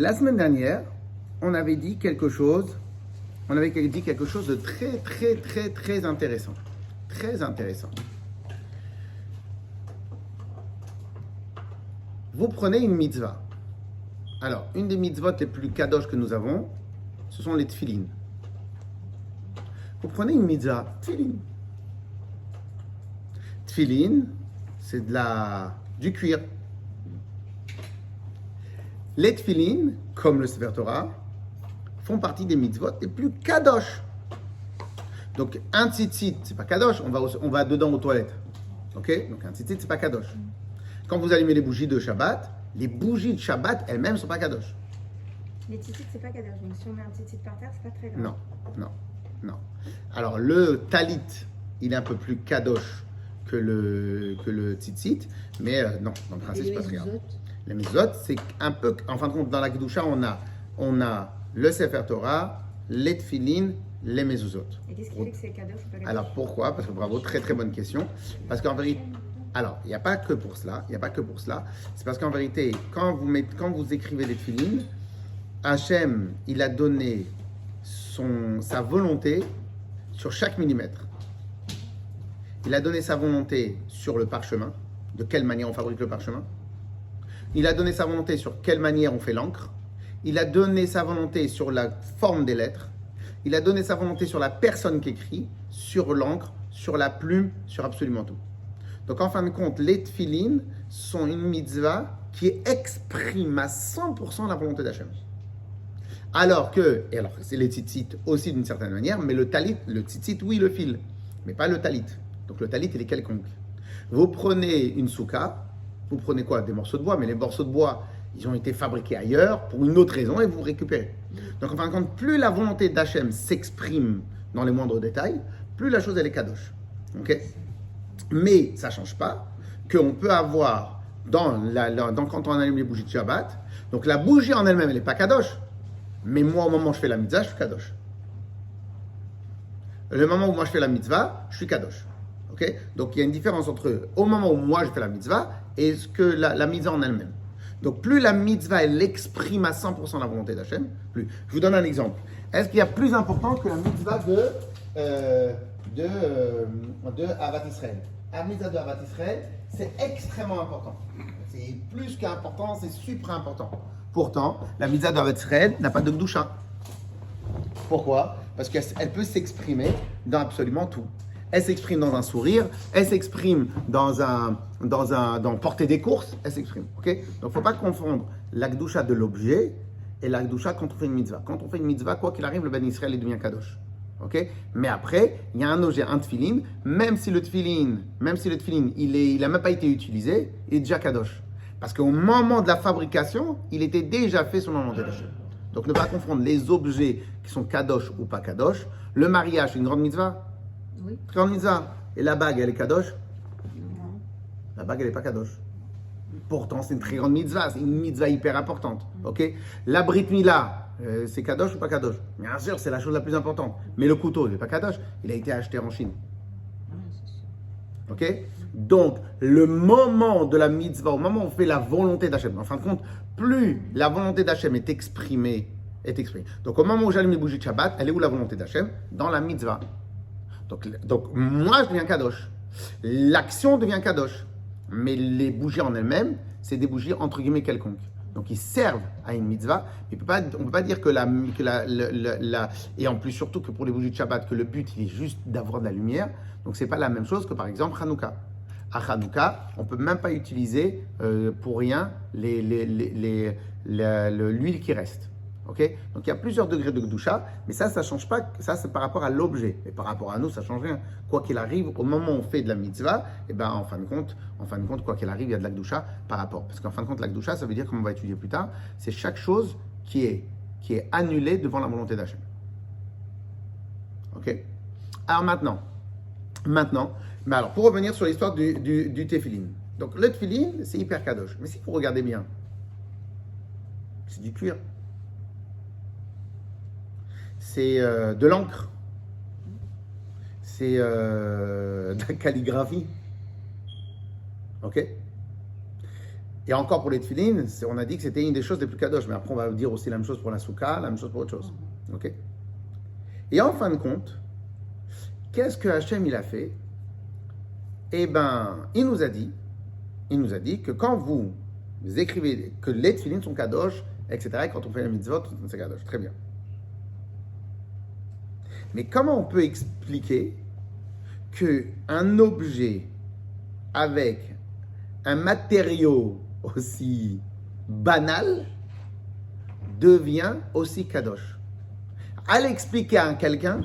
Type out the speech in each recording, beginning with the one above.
La semaine dernière, on avait dit quelque chose de très intéressant. Très intéressant. Vous prenez une mitzvah. Alors, une des mitzvot les plus kadosh que nous avons, ce sont les tfilin. Vous prenez une mitzvah, tfilin. Tfilin, c'est du cuir. Les tfilin, comme le Sefer Torah, font partie des mitzvot les plus kadosh. Donc, un tzitzit, c'est pas kadosh, on va dedans aux toilettes. Ok? Donc, un tzitzit, c'est pas kadosh. Quand vous allumez les bougies de Shabbat, les bougies de Shabbat elles-mêmes ne sont pas kadosh. Les tzitzit, c'est pas kadosh. Donc, si on met un tzitzit par terre, c'est pas très grave. Non. Alors, le talit, il est un peu plus kadosh que le tzitzit, mais non, dans le principe, c'est pas très grave. Les mezuzot, c'est un peu, en fin de compte, dans la Kedusha, on a le Sefer Torah, les tfilin, les mezuzot. Et qu'est-ce qui fait que c'est kadosh ou pas kadosh? Alors, pourquoi? Parce que bravo, très bonne question. Parce qu'en vérité, alors, il n'y a pas que pour cela. C'est parce qu'en vérité, quand vous écrivez des tfilin, Hachem, il a donné sa volonté sur chaque millimètre. Il a donné sa volonté sur le parchemin, de quelle manière on fabrique le parchemin. Il a donné sa volonté sur quelle manière on fait l'encre. Il a donné sa volonté sur la forme des lettres. Il a donné sa volonté sur la personne qui écrit, sur l'encre, sur la plume, sur absolument tout. Donc en fin de compte, les tfilin sont une mitzvah qui exprime à 100% la volonté d'Hachem. Alors c'est les tzitzit aussi d'une certaine manière, mais le tzitzit, oui, le fil, mais pas le talit. Donc le talit, il est quelconque. Vous prenez une souka, vous prenez quoi? Des morceaux de bois, mais les morceaux de bois, ils ont été fabriqués ailleurs pour une autre raison et vous récupérez. Donc en fin de compte, plus la volonté d'Hachem s'exprime dans les moindres détails, plus la chose, elle est kadosh. Ok? Mais ça ne change pas qu'on peut avoir, quand on allume les bougies de Shabbat, donc la bougie en elle-même, elle n'est pas kadosh, mais moi, au moment où je fais la mitzvah, je suis kadosh. Le moment où moi je fais la mitzvah, je suis kadosh. Okay? Donc il y a une différence entre au moment où moi je fais la mitzvah et ce que la mitzvah en elle-même. Donc plus la mitzvah elle exprime à 100% la volonté d'Hachem, plus. Je vous donne un exemple. Est-ce qu'il y a plus important que la mitzvah de Avat Israël? La mitzvah de Avat Israël, c'est extrêmement important. C'est plus qu'important, c'est super important. Pourtant, la mitzvah de Avat Israël n'a pas de Kedusha. Pourquoi? Parce qu'elle peut s'exprimer dans absolument tout. Elle s'exprime dans un sourire, elle s'exprime dans porter des courses, elle s'exprime. Okay? Donc, il ne faut pas confondre la Kedusha de l'objet et la Kedusha quand on fait une mitzvah. Quand on fait une mitzvah, quoi qu'il arrive, le Ben Israël il devient kadosh. Okay? Mais après, il y a un objet, un tfilin, même si le tfilin, il n'a même pas été utilisé, il est déjà kadosh. Parce qu'au moment de la fabrication, il était déjà fait sur le moment de l'Hachem. Donc, ne pas confondre les objets qui sont kadosh ou pas kadosh. Le mariage, c'est une grande mitzvah. Oui. Grande mitzvah. Et la bague, elle est kadosh? Non. La bague, elle n'est pas kadosh. Pourtant, c'est une très grande mitzvah. C'est une mitzvah hyper importante. Ok? La brit mila, c'est kadosh ou pas kadosh? Bien sûr, c'est la chose la plus importante. Mais le couteau, il n'est pas kadosh. Il a été acheté en Chine. Ok? Donc, le moment de la mitzvah, au moment où on fait la volonté d'Hachem, en fin de compte, plus la volonté d'Hachem est exprimée. Donc, au moment où j'allume les bougies de Shabbat, elle est où la volonté d'Hachem? Dans la mitzvah. Donc, moi, je deviens kadosh. L'action devient kadosh. Mais les bougies en elles-mêmes, c'est des bougies entre guillemets quelconques. Donc, ils servent à une mitzvah. Mais on ne peut pas dire et en plus, surtout que pour les bougies de Shabbat, que le but, il est juste d'avoir de la lumière. Donc, ce n'est pas la même chose que, par exemple, Hanouka. À Hanouka, on ne peut même pas utiliser pour rien l'huile qui reste. Okay? Donc il y a plusieurs degrés de Kedusha, mais ça ne change pas. Ça, c'est par rapport à l'objet. Et par rapport à nous, ça ne change rien. Quoi qu'il arrive, au moment où on fait de la mitzvah, et ben, en fin de compte, quoi qu'il arrive, il y a de la Kedusha par rapport. Parce qu'en fin de compte, la Kedusha, ça veut dire, comme on va étudier plus tard, c'est chaque chose qui est annulée devant la volonté d'Hachem. Ok? Alors maintenant, mais alors, pour revenir sur l'histoire du tefillin. Donc, le tefillin, c'est hyper kadosh. Mais si vous regardez bien, c'est du cuir. C'est de l'encre. C'est de la calligraphie. Ok? Et encore pour les tefilines, on a dit que c'était une des choses les plus kadosh. Mais après, on va dire aussi la même chose pour la souka, la même chose pour autre chose. Ok? Et en fin de compte, qu'est-ce que Hachem il a fait? Eh ben, il nous a dit que quand vous écrivez que les tefilines sont kadosh, etc., et quand on fait la mitzvot, c'est kadosh. Très bien. Mais comment on peut expliquer qu'un objet avec un matériau aussi banal devient aussi kadosh? Allez expliquer à quelqu'un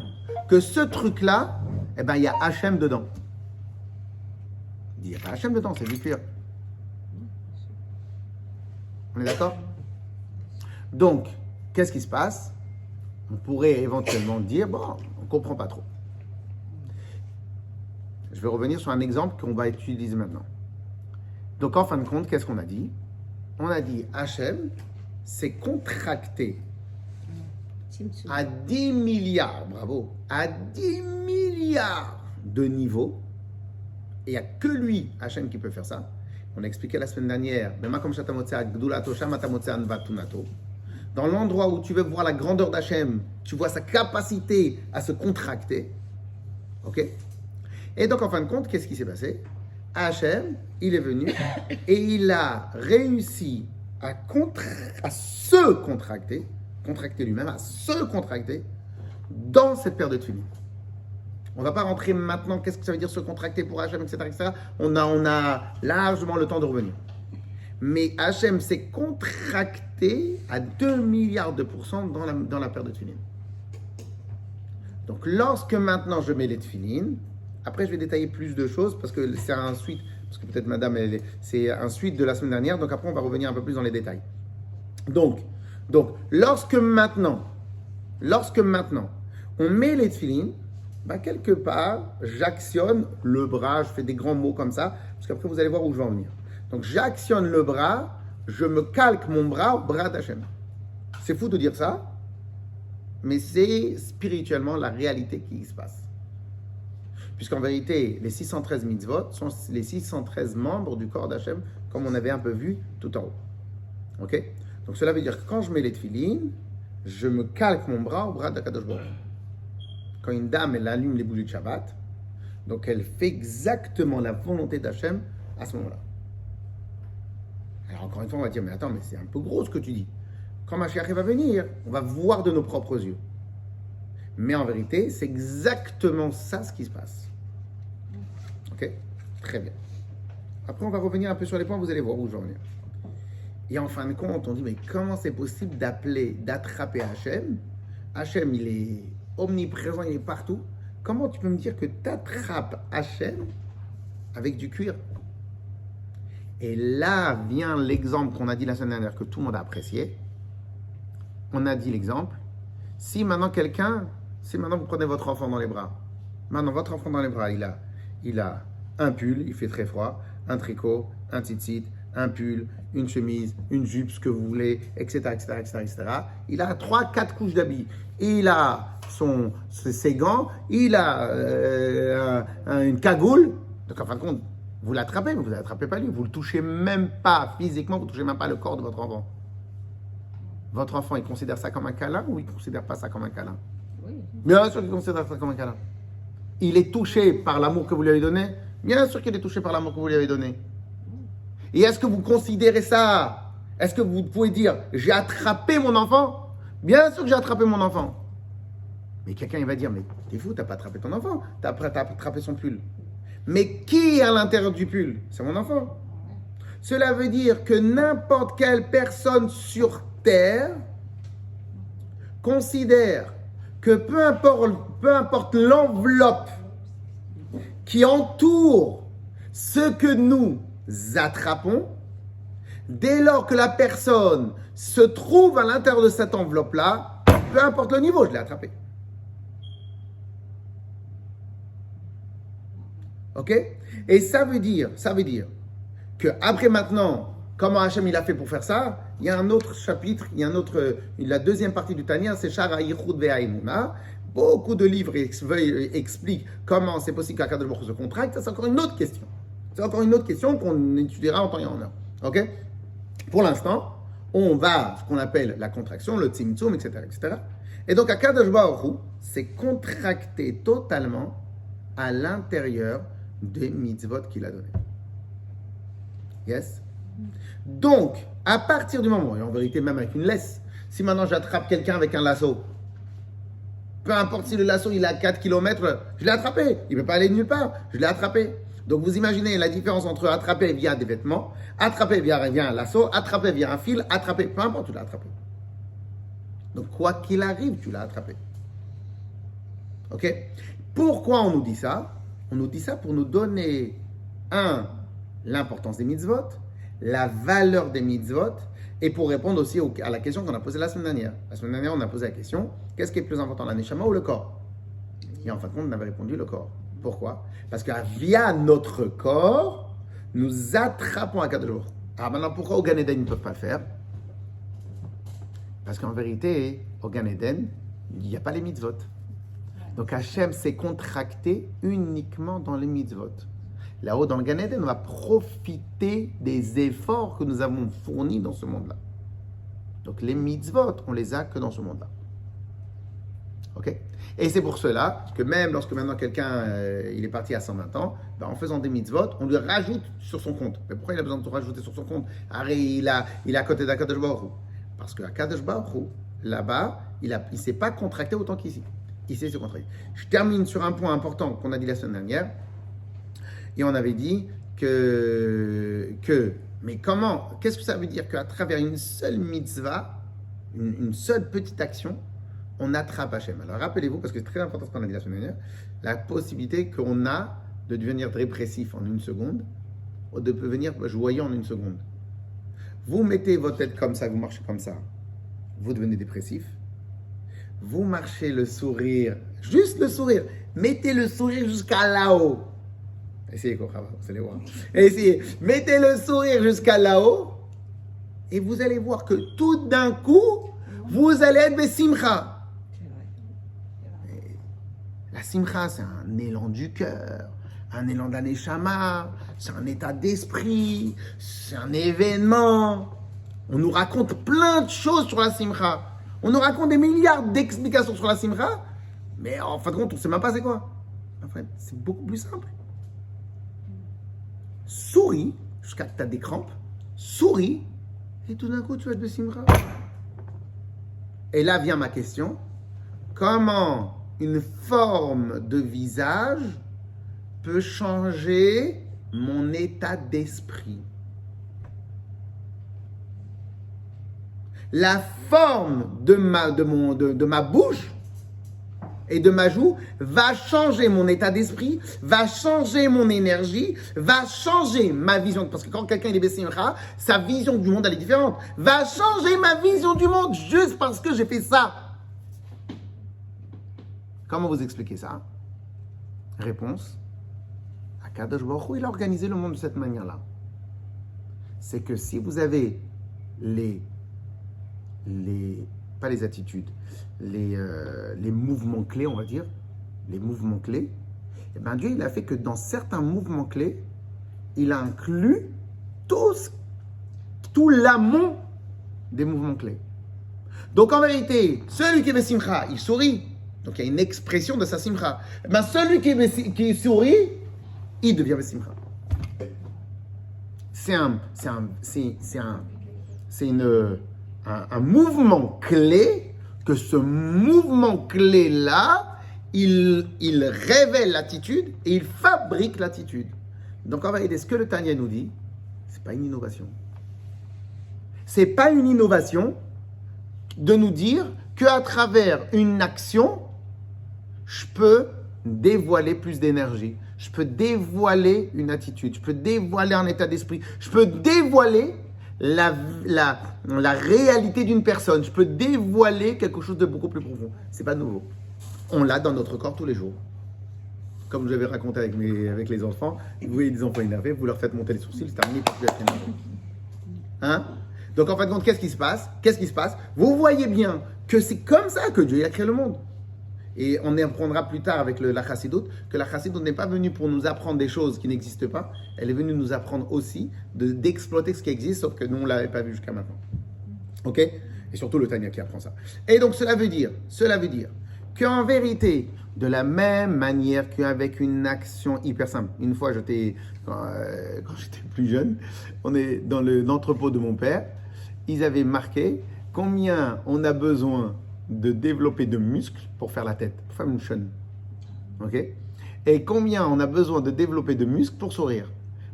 que ce truc-là, eh ben, il y a Hachem dedans. Il n'y a pas Hachem dedans, c'est du cuir. On est d'accord? Donc, qu'est-ce qui se passe? On pourrait éventuellement dire, bon, on ne comprend pas trop. Je vais revenir sur un exemple qu'on va utiliser maintenant. Donc, en fin de compte, qu'est-ce qu'on a dit? On a dit, Hachem s'est contracté à 10 milliards, bravo, à 10 milliards de niveaux. Et il n'y a que lui, Hachem, qui peut faire ça. On a expliqué la semaine dernière, dans l'endroit où tu veux voir la grandeur d'Hachem, tu vois sa capacité à se contracter. Ok? Et donc, en fin de compte, qu'est-ce qui s'est passé? Hachem, il est venu et il a réussi à se contracter lui-même, à se contracter dans cette paire de tefilines. On ne va pas rentrer maintenant, qu'est-ce que ça veut dire se contracter pour Hachem, etc., etc. On a largement le temps de revenir. Mais Hachem s'est contracté à 2 milliards de pourcents dans la paire de tefilines. Donc, lorsque maintenant je mets les tefilines, après je vais détailler plus de choses parce que c'est un suite, parce que peut-être madame, c'est un suite de la semaine dernière, donc après on va revenir un peu plus dans les détails. Donc lorsque maintenant, on met les tefilines, bah, quelque part, j'actionne le bras, je fais des grands mots comme ça, parce qu'après vous allez voir où je vais en venir. Donc j'actionne le bras, je me calque mon bras au bras d'Hachem. C'est fou de dire ça, mais c'est spirituellement la réalité qui se passe. Puisqu'en vérité, les 613 mitzvot sont les 613 membres du corps d'Hachem, comme on avait un peu vu tout en haut. Ok? Donc cela veut dire que quand je mets les tefilines, je me calque mon bras au bras d'Akadosh Baruch Hu. Quand une dame, elle allume les bougies de Shabbat, donc elle fait exactement la volonté d'Hachem à ce moment-là. Alors encore une fois, on va dire, mais attends, mais c'est un peu gros ce que tu dis. Quand Mashiach va venir, on va voir de nos propres yeux. Mais en vérité, c'est exactement ça ce qui se passe. Ok? Très bien. Après, on va revenir un peu sur les points, vous allez voir où je vais en venir. Et en fin de compte, on dit, mais comment c'est possible d'attraper Hachem? Hachem, il est omniprésent, il est partout. Comment tu peux me dire que tu attrapes Hachem avec du cuir? Et là vient l'exemple qu'on a dit la semaine dernière, que tout le monde a apprécié. On a dit l'exemple. Si maintenant vous prenez votre enfant dans les bras, maintenant votre enfant dans les bras, il a un pull, il fait très froid, un tricot, un tzitzit, un pull, une chemise, une jupe, ce que vous voulez, etc., etc., etc., etc. Il a 3-4 couches d'habits. Il a ses gants, il a une cagoule. Donc, en fin de compte, vous l'attrapez, mais vous ne l'attrapez pas lui. Vous ne le touchez même pas physiquement, vous ne touchez même pas le corps de votre enfant. Votre enfant, il considère ça comme un câlin ou il ne considère pas ça comme un câlin? Oui. Bien sûr qu'il considère ça comme un câlin. Il est touché par l'amour que vous lui avez donné? Bien sûr qu'il est touché par l'amour que vous lui avez donné. Et est-ce que vous considérez ça? Est-ce que vous pouvez dire, j'ai attrapé mon enfant? Bien sûr que j'ai attrapé mon enfant. Mais quelqu'un il va dire, mais t'es fou, t'as pas attrapé ton enfant, t'as attrapé son pull. Mais qui est à l'intérieur du pull? C'est mon enfant. Cela veut dire que n'importe quelle personne sur Terre considère que peu importe l'enveloppe qui entoure ce que nous attrapons, dès lors que la personne se trouve à l'intérieur de cette enveloppe-là, peu importe le niveau, je l'ai attrapé. Ok? Et ça veut dire que après maintenant, comment Hachem il a fait pour faire ça? Il y a un autre chapitre, la deuxième partie du Tanya, c'est Shara Yichud Ve'aimuna. Beaucoup de livres expliquent comment c'est possible qu'Akadosh Baruch Hu se contracte. Ça, c'est encore une autre question. C'est encore une autre question qu'on étudiera en temps et en heure. Ok? Pour l'instant, on va, ce qu'on appelle la contraction, le tzimtzum, etc., etc. Et donc, Akadosh Baruch Hu, c'est contracté totalement à l'intérieur des mitzvot qu'il a donné. Yes? Donc, à partir du moment, et en vérité même avec une laisse, si maintenant j'attrape quelqu'un avec un lasso, peu importe si le lasso il est à 4 km, je l'ai attrapé. Il ne peut pas aller nulle part, je l'ai attrapé. Donc vous imaginez la différence entre attraper via des vêtements, attraper via un lasso, attraper via un fil, attraper, peu importe, tu l'as attrapé. Donc quoi qu'il arrive, tu l'as attrapé. Ok? Pourquoi on nous dit ça? On nous dit ça pour nous donner, l'importance des mitzvot, la valeur des mitzvot, et pour répondre aussi à la question qu'on a posée la semaine dernière. La semaine dernière, on a posé la question, qu'est-ce qui est plus important, la neshama ou le corps? Et en fin de compte, on avait répondu le corps. Pourquoi? Parce que via notre corps, nous attrapons à Akadosh Baruch Hu. Alors maintenant, pourquoi au Gan Eden, ils ne peuvent pas le faire? Parce qu'en vérité, au Gan Eden, il n'y a pas les mitzvot. Donc Hachem s'est contracté uniquement dans les mitzvot. Là-haut, dans le Gan Eden, on va profiter des efforts que nous avons fournis dans ce monde-là. Donc les mitzvot, on les a que dans ce monde-là. Ok? Et c'est pour cela que même lorsque maintenant quelqu'un il est parti à 120 ans, ben en faisant des mitzvot, on lui rajoute sur son compte. Mais pourquoi il a besoin de tout rajouter sur son compte? Il est à côté d'Akadosh Baruch Hu. Parce que Akadosh Baruch Hu, là-bas, il ne s'est pas contracté autant qu'ici. Ici, il s'est contracté. Je termine sur un point important qu'on a dit la semaine dernière. Et on avait dit mais comment, qu'est-ce que ça veut dire qu'à travers une seule mitzvah, une seule petite action, on attrape Hachem? Alors rappelez-vous, parce que c'est très important ce qu'on a dit la semaine dernière, la possibilité qu'on a de devenir dépressif en une seconde, ou de devenir joyeux en une seconde. Vous mettez votre tête comme ça, vous marchez comme ça, vous devenez dépressif. Vous marchez le sourire, juste le sourire, mettez le sourire jusqu'à là-haut. Essayez, vous allez voir. Essayez, mettez le sourire jusqu'à là-haut, et vous allez voir que tout d'un coup, vous allez être besimcha. La simcha, c'est un élan du cœur, un élan d'aneshama, c'est un état d'esprit, c'est un événement. On nous raconte plein de choses sur la simcha. On nous raconte des milliards d'explications sur la simcha, mais en fin de compte, on ne sait même pas c'est quoi. En fait, c'est beaucoup plus simple. Souris jusqu'à ce que tu as des crampes, souris, et tout d'un coup, tu vas être de simcha. Et là vient ma question, comment une forme de visage peut changer mon état d'esprit? La forme de ma bouche et de ma joue va changer mon état d'esprit, va changer mon énergie, va changer ma vision. Parce que quand quelqu'un est bessimcha, sa vision du monde elle est différente. Va changer ma vision du monde juste parce que j'ai fait ça. Comment vous expliquez ça? Réponse. Akadosh Baruch Hu, il a organisé le monde de cette manière-là. C'est que si vous avez pas les attitudes, les mouvements clés, on va dire, les mouvements clés, et bien Dieu, il a fait que dans certains mouvements clés, il a inclus tout l'amont des mouvements clés. Donc en vérité, celui qui est simcha, il sourit. Donc il y a une expression de sa simcha. Ben, celui qui sourit, il devient simcha. C'est un mouvement clé, que ce mouvement clé-là, il révèle l'attitude et il fabrique l'attitude. Donc en vérité, ce que le Tanya nous dit, c'est pas une innovation. C'est pas une innovation de nous dire qu'à travers une action, je peux dévoiler plus d'énergie, je peux dévoiler une attitude, je peux dévoiler un état d'esprit, je peux dévoiler la réalité d'une personne, je peux dévoiler quelque chose de beaucoup plus profond. C'est pas nouveau. On l'a dans notre corps tous les jours. Comme je l'avais raconté avec les enfants, vous voyez des enfants énervés, vous leur faites monter les sourcils, c'est terminé, ils peuvent plus être énervés. Hein? Donc en fin de compte, qu'est-ce qui se passe? Vous voyez bien que c'est comme ça que Dieu a créé le monde. Et on apprendra plus tard avec la chassidoute que la chassidoute n'est pas venue pour nous apprendre des choses qui n'existent pas. Elle est venue nous apprendre aussi d'exploiter ce qui existe, sauf que nous, on ne l'avait pas vu jusqu'à maintenant. Ok? Et surtout le Tanya qui apprend ça. Et donc, cela veut dire qu'en vérité, de la même manière qu'avec une action hyper simple. Une fois, quand j'étais plus jeune, on est dans l'entrepôt de mon père. Ils avaient marqué combien on a besoin de développer de muscles pour faire la tête, pour faire une chaîne. Ok? Et combien on a besoin de développer de muscles pour sourire.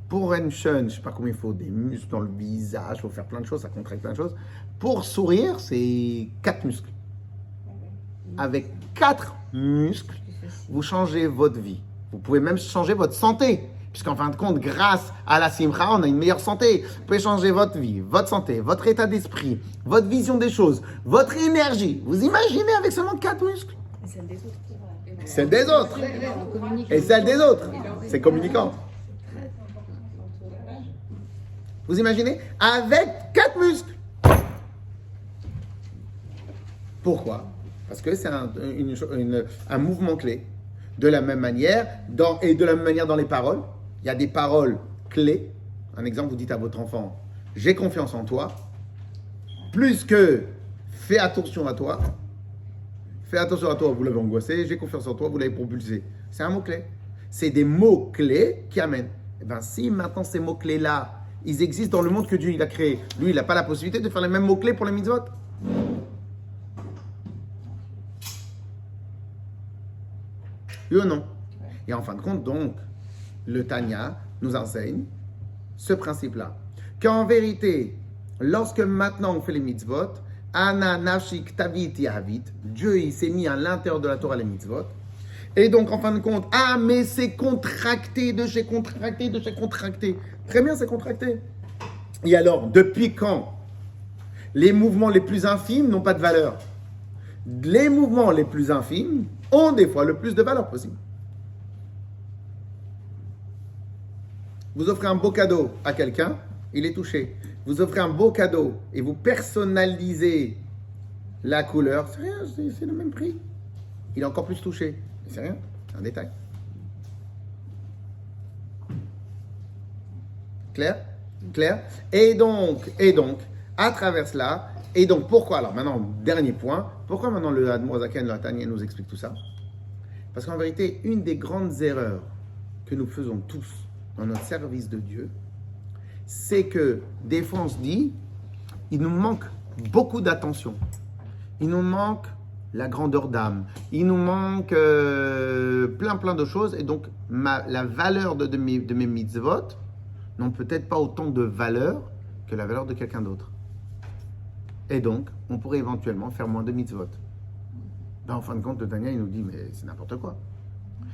Pour une chaîne, je ne sais pas combien il faut, des muscles dans le visage, il faut faire plein de choses, ça contracte plein de choses. Pour sourire, c'est 4 muscles. Avec 4 muscles, vous changez votre vie. Vous pouvez même changer votre santé. Puisqu'en fin de compte, grâce à la simcha, on a une meilleure santé. Vous pouvez changer votre vie, votre santé, votre état d'esprit, votre vision des choses, votre énergie. Vous imaginez avec seulement 4 muscles? Et celle des autres. Celle des autres. Et celle des autres. C'est communicant. Vous imaginez? Avec 4 muscles. Pourquoi? Parce que c'est un mouvement clé. De la même manière, dans les paroles, il y a des paroles clés. Un exemple, vous dites à votre enfant, j'ai confiance en toi, plus que fais attention à toi. Fais attention à toi, vous l'avez angoissé, j'ai confiance en toi, vous l'avez propulsé. C'est un mot-clé. C'est des mots-clés qui amènent. Et bien, si maintenant ces mots-clés-là, ils existent dans le monde que Dieu il a créé, lui, il n'a pas la possibilité de faire les mêmes mots-clés pour les mitzvot. Oui ou non? Et en fin de compte, donc, le Tanya nous enseigne ce principe-là. Qu'en vérité, lorsque maintenant on fait les mitzvot, Ana Nafshik Tavit Yahavit, Dieu il s'est mis à l'intérieur de la Torah les mitzvot. Et donc, en fin de compte, mais c'est contracté, de chez contracté, de chez contracté. Très bien, c'est contracté. Et alors, depuis quand les mouvements les plus infimes n'ont pas de valeur? Les mouvements les plus infimes ont des fois le plus de valeur possible. Vous offrez un beau cadeau à quelqu'un, il est touché. Vous offrez un beau cadeau et vous personnalisez la couleur, c'est rien, c'est le même prix. Il est encore plus touché. Mais c'est rien, c'est un détail. Clair? Clair? Et donc, à travers cela, et donc pourquoi, alors maintenant, dernier point, pourquoi maintenant le Admor Zaken, le Tanya nous explique tout ça? Parce qu'en vérité, une des grandes erreurs que nous faisons tous dans notre service de Dieu, c'est que des fois on se dit, il nous manque beaucoup d'attention. Il nous manque la grandeur d'âme. Il nous manque plein de choses. Et donc, la valeur de mes mitzvot n'ont peut-être pas autant de valeur que la valeur de quelqu'un d'autre. Et donc, on pourrait éventuellement faire moins de mitzvot. Ben, en fin de compte, le Tanya, il nous dit, mais c'est n'importe quoi.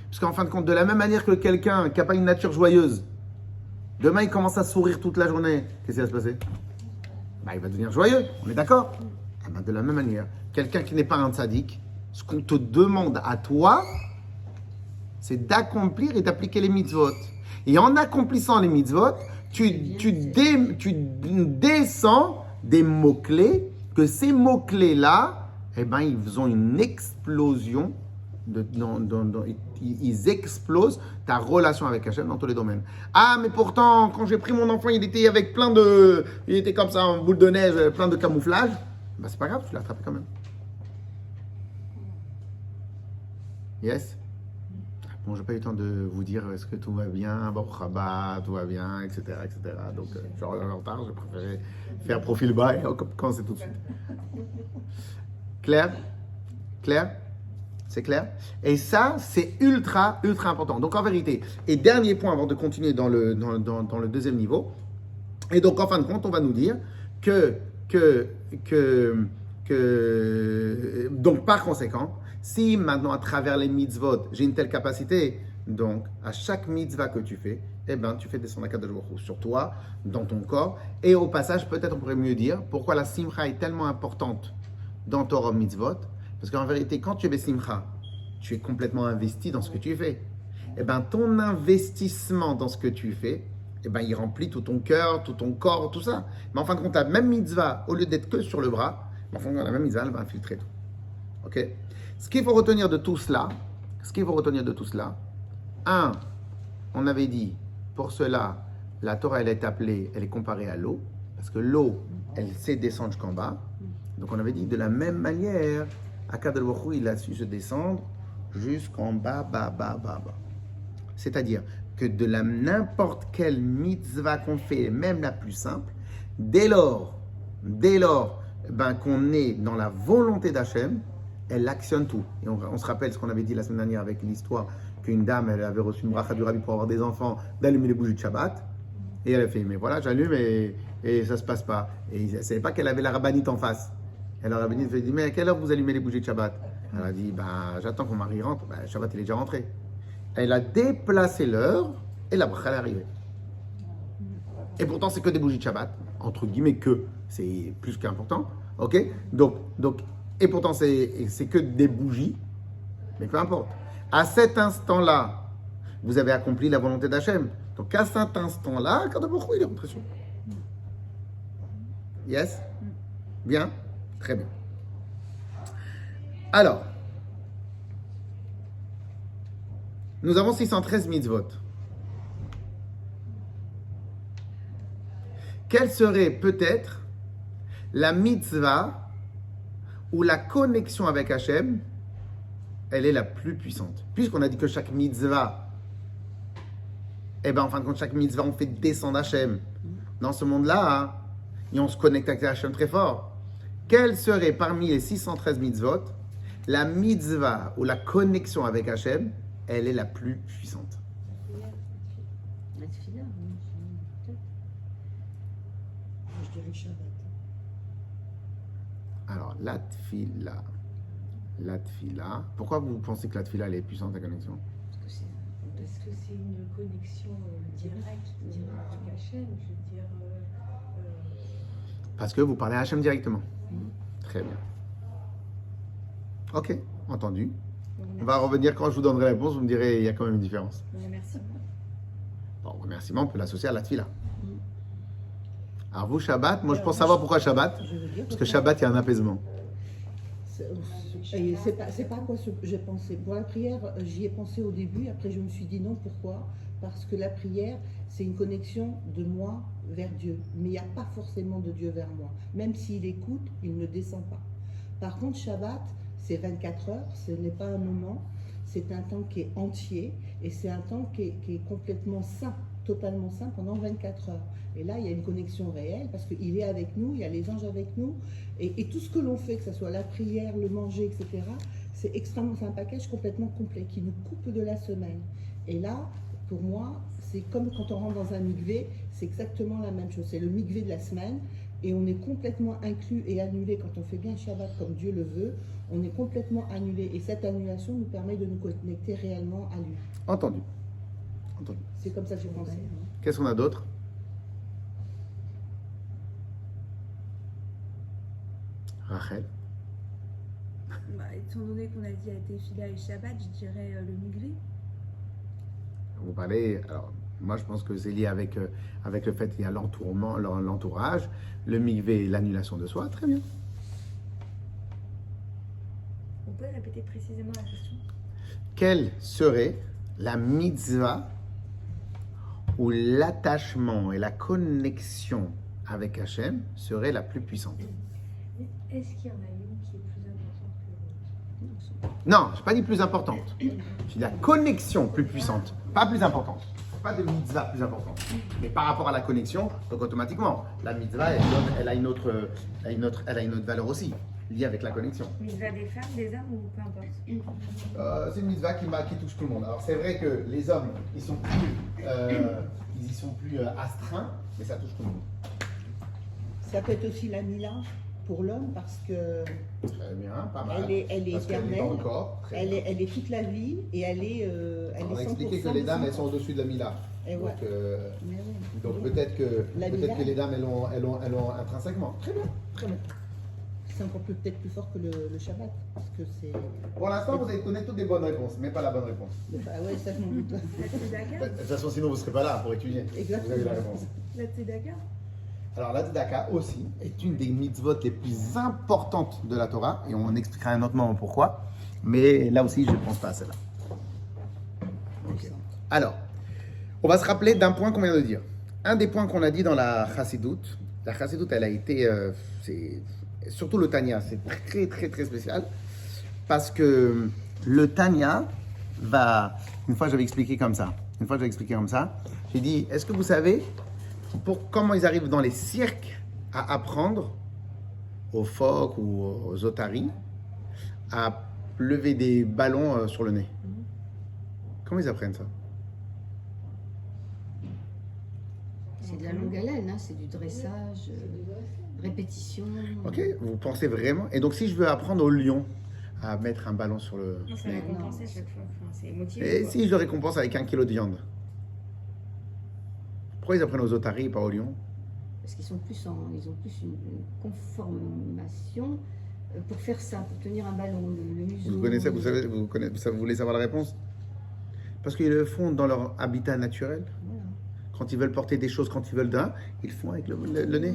Parce qu'en fin de compte, de la même manière que quelqu'un qui n'a pas une nature joyeuse, demain, il commence à sourire toute la journée, qu'est-ce qui va se passer? Ben, il va devenir joyeux, on est d'accord? Eh ben, de la même manière, quelqu'un qui n'est pas un tzaddik, ce qu'on te demande à toi, c'est d'accomplir et d'appliquer les mitzvot. Et en accomplissant les mitzvot, tu descends des mots-clés, que ces mots-clés-là, eh ben, ils ont une explosion, ils explosent ta relation avec Hachem dans tous les domaines. Ah, mais pourtant, quand j'ai pris mon enfant, il était avec il était comme ça, en boule de neige, plein de camouflage. Ben, c'est pas grave, tu l'as attrapé quand même. Yes? Bon, j'ai pas eu le temps de vous dire est-ce que tout va bien, bon, Rabat, tout va bien, etc. Donc, je suis en retard, j'ai préféré faire profil bas et commencer tout de suite. Clair? C'est clair? Et ça, c'est ultra important. Donc, en vérité, et dernier point avant de continuer dans le deuxième niveau, et donc, en fin de compte, on va nous dire donc, par conséquent, si maintenant, à travers les mitzvot, j'ai une telle capacité, donc, à chaque mitzvah que tu fais, eh ben, tu fais descendre la Kadosh Baruch Hu sur toi, dans ton corps. Et au passage, peut-être on pourrait mieux dire pourquoi la simcha est tellement importante dans Torah mitzvot. Parce qu'en vérité, quand tu es simcha, tu es complètement investi dans ce que tu fais. Eh ben, ton investissement dans ce que tu fais, eh ben, il remplit tout ton cœur, tout ton corps, tout ça. Mais en fin de compte, la même mitzvah, au lieu d'être que sur le bras, en fin de compte, la même mitzvah, elle va infiltrer tout. Ok? Ce qu'il faut retenir de tout cela, un, on avait dit, pour cela, la Torah, elle est comparée à l'eau, parce que l'eau, elle sait descendre jusqu'en bas. Donc on avait dit, de la même manière, Akadosh Baruch Hu, il a su se descendre jusqu'en bas. C'est-à-dire que de la n'importe quelle mitzvah qu'on fait, même la plus simple, dès lors qu'on est dans la volonté d'Hachem, elle actionne tout. Et on se rappelle ce qu'on avait dit la semaine dernière avec l'histoire qu'une dame, elle avait reçu une bracha du rabbi pour avoir des enfants, d'allumer les bougies de Shabbat. Et elle a fait, mais voilà, j'allume et ça se passe pas. Et elle ne savait pas qu'elle avait la rabbinite en face. Et la rabbinite lui a dit, mais à quelle heure vous allumez les bougies de Shabbat? Elle a dit, j'attends que mon mari rentre. Shabbat, il est déjà rentré. Elle a déplacé l'heure et la bracha est arrivée. Et pourtant, c'est que des bougies de Shabbat. Entre guillemets, c'est plus qu'important. Ok? Donc, et pourtant, c'est que des bougies. Mais peu importe. À cet instant-là, vous avez accompli la volonté d'Hachem. Donc, à cet instant-là, Akadosh Baruch Hu, il est rentré sur vous. Yes? Bien? Très bien. Alors, nous avons 613 mitzvot. Quelle serait peut-être la mitzvah où la connexion avec Hachem, elle est la plus puissante? Puisqu'on a dit que chaque mitzvah, en fin de compte, chaque mitzvah, on fait descendre Hachem dans ce monde-là, et on se connecte avec Hachem très fort. Quelle serait parmi les 613 mitzvot la mitzvah où la connexion avec Hachem, elle est la plus puissante? La tefila, peut-être. Je dirais le Shabbat. Alors, la tefila. Pourquoi vous pensez que la tefila, elle est puissante, la connexion? Parce que c'est une connexion directe avec Hachem, je veux dire. Parce que vous parlez à Hachem directement. Très bien. Ok, entendu. On va revenir quand je vous donnerai la réponse, vous me direz il y a quand même une différence. Remerciement. Bon, remerciement, on peut l'associer à la tefila. Alors vous, Shabbat, moi je pense savoir pourquoi Shabbat. Parce que Shabbat, il y a un apaisement. C'est pas quoi j'ai pensé. Pour la prière, j'y ai pensé au début, après je me suis dit non, pourquoi? Parce que la prière, c'est une connexion de moi vers Dieu. Mais il n'y a pas forcément de Dieu vers moi. Même s'il écoute, il ne descend pas. Par contre, Shabbat, c'est 24 heures, ce n'est pas un moment, c'est un temps qui est entier et c'est un temps qui est complètement saint, totalement saint pendant 24 heures. Et là, il y a une connexion réelle parce qu'il est avec nous, il y a les anges avec nous et tout ce que l'on fait, que ce soit la prière, le manger, etc., c'est un package complètement complet qui nous coupe de la semaine. Et là, pour moi, c'est comme quand on rentre dans un mikvé, c'est exactement la même chose. C'est le mikvé de la semaine et on est complètement inclus et annulé quand on fait bien Shabbat comme Dieu le veut. On est complètement annulé et cette annulation nous permet de nous connecter réellement à lui. Entendu. C'est comme ça que j'ai pensé. Qu'est-ce qu'on a d'autre? Rachel? Étant donné qu'on a dit à Tefila et Shabbat, je dirais le migré. Vous parlez, alors moi je pense que c'est lié avec le fait qu'il y a l'entourage, le mikvé, l'annulation de soi, très bien. On peut répéter précisément la question? Quelle serait la mitzvah où l'attachement et la connexion avec Hachem serait la plus puissante? Est-ce qu'il y en a une qui est plus importante que l'autre? Non, je n'ai pas dit plus importante. J'ai dit la connexion plus puissante, pas plus importante. Pas de mitzvah plus importante. Mais par rapport à la connexion, donc automatiquement, la mitzvah, elle a une autre valeur aussi, liée avec la connexion. Mitzvah des femmes, des hommes ou peu importe? C'est une mitzvah qui touche tout le monde. Alors c'est vrai que les hommes, ils y sont plus astreints, mais ça touche tout le monde. Ça peut être aussi la Mila pour l'homme parce que Très bien, pas mal. elle est Parce qu'elle éternelle, est dans le corps. Très bien. elle est toute la vie et elle est On a 100% expliqué que les dames, de elles sont au-dessus de la Mila. Et Donc, ouais. Mais oui. donc peut-être que Mila. les dames, elles l'ont intrinsèquement. Très bien, très bien. C'est encore peut-être plus fort que le Shabbat parce que c'est. Pour l'instant, vous avez donné toutes des bonnes réponses, mais pas la bonne réponse. Bah ouais, ça je m'en doute. La tzedaka? De toute façon, sinon, vous ne serez pas là pour étudier. Exactement. Vous avez la réponse. La tzedaka? Alors, la tzedaka aussi est une des mitzvot les plus importantes de la Torah, et on expliquera un autre moment pourquoi. Mais là aussi, je ne pense pas à cela. Ok. Alors, on va se rappeler d'un point qu'on vient de dire. Un des points qu'on a dit dans la Chassidoute, elle a été, surtout le Tanya, c'est très très très spécial, parce que le Tanya va, une fois j'avais expliqué comme ça, j'ai dit, est-ce que vous savez comment ils arrivent dans les cirques à apprendre aux phoques ou aux otaries à lever des ballons sur le nez? Comment ils apprennent ça? C'est de la longue haleine, hein, c'est du dressage, répétition. Ok, vous pensez vraiment? Et donc si je veux apprendre au lion à mettre un ballon sur le Non, c'est nez, récompensé à chaque fois. Enfin, c'est motivé. et quoi. si je le récompense avec 1 kilo de viande? Pourquoi ils apprennent aux otaries et pas aux lions? Parce qu'ils ils ont plus une conformation pour faire ça, pour tenir un ballon, le museau. Vous connaissez, vous voulez savoir la réponse? Parce qu'ils le font dans leur habitat naturel. Voilà. Quand ils veulent porter des choses, quand ils veulent d'un, ils le font avec le nez.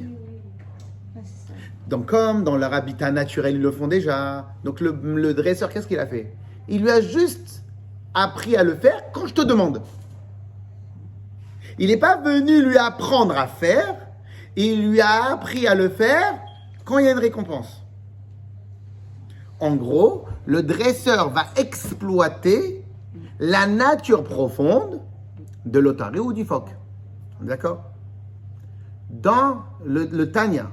Ouais, c'est ça. Donc comme dans leur habitat naturel, ils le font déjà. Donc le dresseur, qu'est-ce qu'il a fait? Il lui a juste appris à le faire quand je te demande. Il n'est pas venu lui apprendre à faire, il lui a appris à le faire quand il y a une récompense. En gros, le dresseur va exploiter la nature profonde de l'otarie ou du phoque. D'accord? Dans le Tanya,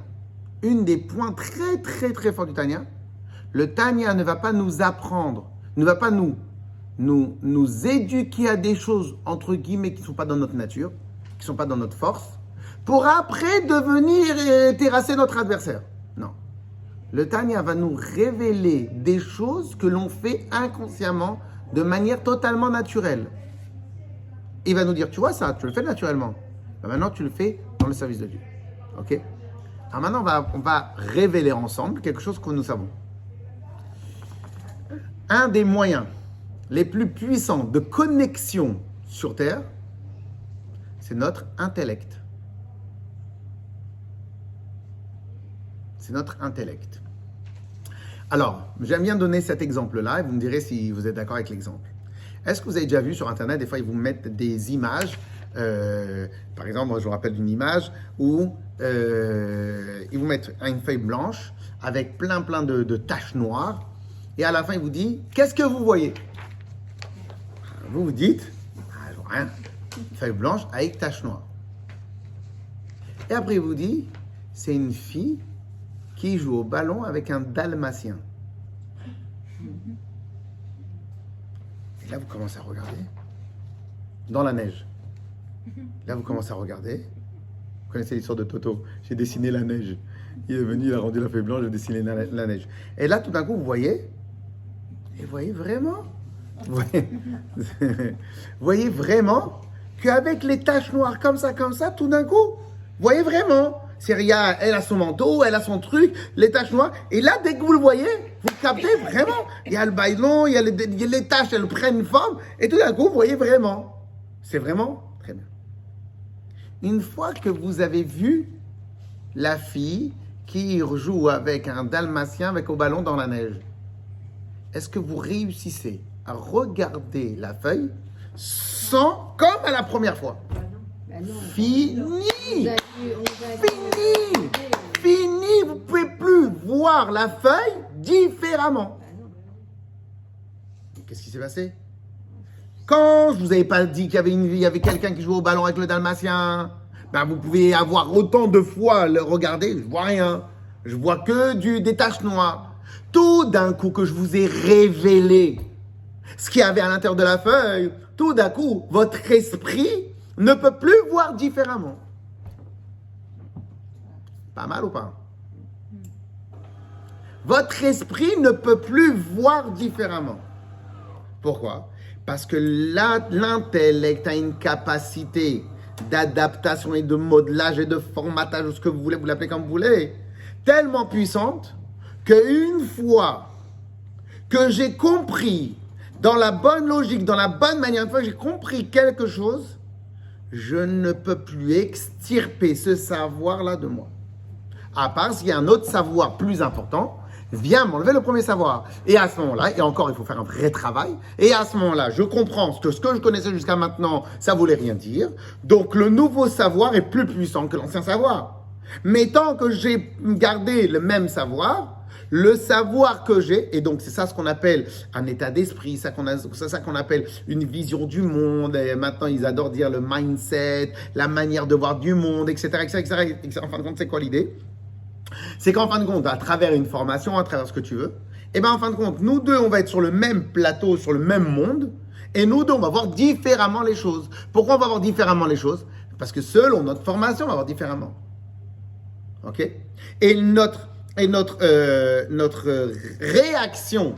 une des points très très très forts du Tanya, le Tanya ne va pas nous apprendre, ne va pas nous éduquer à des choses entre guillemets qui ne sont pas dans notre nature, qui ne sont pas dans notre force, pour après devenir terrasser notre adversaire. Non. Le Tanya va nous révéler des choses que l'on fait inconsciemment de manière totalement naturelle. Il va nous dire, tu vois ça, tu le fais naturellement. Ben maintenant, tu le fais dans le service de Dieu. Ok? Alors maintenant, on va révéler ensemble quelque chose que nous savons. Un des moyens les plus puissants de connexion sur Terre, c'est notre intellect. C'est notre intellect. Alors, j'aime bien donner cet exemple-là et vous me direz si vous êtes d'accord avec l'exemple. Est-ce que vous avez déjà vu sur Internet, des fois, ils vous mettent des images, par exemple, moi, je vous rappelle d'une image où ils vous mettent une feuille blanche avec plein de taches noires et à la fin, il vous dit, qu'est-ce que vous voyez? Vous vous dites, je vois rien, une feuille blanche avec taches noires. Et après, il vous dit, c'est une fille qui joue au ballon avec un dalmatien. Et là, vous commencez à regarder. Dans la neige. Là, vous commencez à regarder. Vous connaissez l'histoire de Toto. J'ai dessiné la neige. Il est venu, il a rendu la feuille blanche, j'ai dessiné la neige. Et là, tout d'un coup, vous voyez. Et vous voyez vraiment. Vous voyez vraiment qu'avec les taches noires comme ça, tout d'un coup, vous voyez vraiment. Syria, elle a son manteau, elle a son truc, les taches noires. Et là, dès que vous le voyez, vous captez vraiment. Il y a le baillon, il y a les taches, elles prennent forme. Et tout d'un coup, vous voyez vraiment. C'est vraiment très bien. Une fois que vous avez vu la fille qui joue avec un dalmatien avec au ballon dans la neige, est-ce que vous réussissez à regarder la feuille comme à la première fois? Bah non. Fini! Fini. Fini! Vous ne pouvez plus voir la feuille différemment. Qu'est-ce qui s'est passé? Quand je vous avais pas dit qu'il y avait quelqu'un qui jouait au ballon avec le dalmatien, ben vous pouvez avoir autant de fois le regarder, je vois rien. Je vois que des taches noires. Tout d'un coup que je vous ai révélé ce qu'il y avait à l'intérieur de la feuille, tout d'un coup, votre esprit ne peut plus voir différemment. Pas mal ou pas? Votre esprit ne peut plus voir différemment. Pourquoi? Parce que l'intellect a une capacité d'adaptation et de modelage et de formatage, ou ce que vous voulez, vous l'appelez comme vous voulez, tellement puissante qu'une fois que j'ai compris, dans la bonne logique, dans la bonne manière, une fois que j'ai compris quelque chose, je ne peux plus extirper ce savoir-là de moi. À part s'il y a un autre savoir plus important vient m'enlever le premier savoir. Et à ce moment-là, et encore, il faut faire un vrai travail. Et à ce moment-là, je comprends que ce que je connaissais jusqu'à maintenant, ça voulait rien dire. Donc, le nouveau savoir est plus puissant que l'ancien savoir. Mais tant que j'ai gardé le même savoir, le savoir que j'ai, et donc c'est ça ce qu'on appelle un état d'esprit, c'est ça qu'on appelle une vision du monde, et maintenant ils adorent dire le mindset, la manière de voir du monde, etc., etc., etc. En fin de compte, c'est quoi l'idée? C'est qu'en fin de compte, à travers une formation, à travers ce que tu veux, et bien en fin de compte, nous deux, on va être sur le même plateau, sur le même monde, et nous deux, on va voir différemment les choses. Pourquoi on va voir différemment les choses? Parce que selon notre formation, on va voir différemment. Ok? Et notre réaction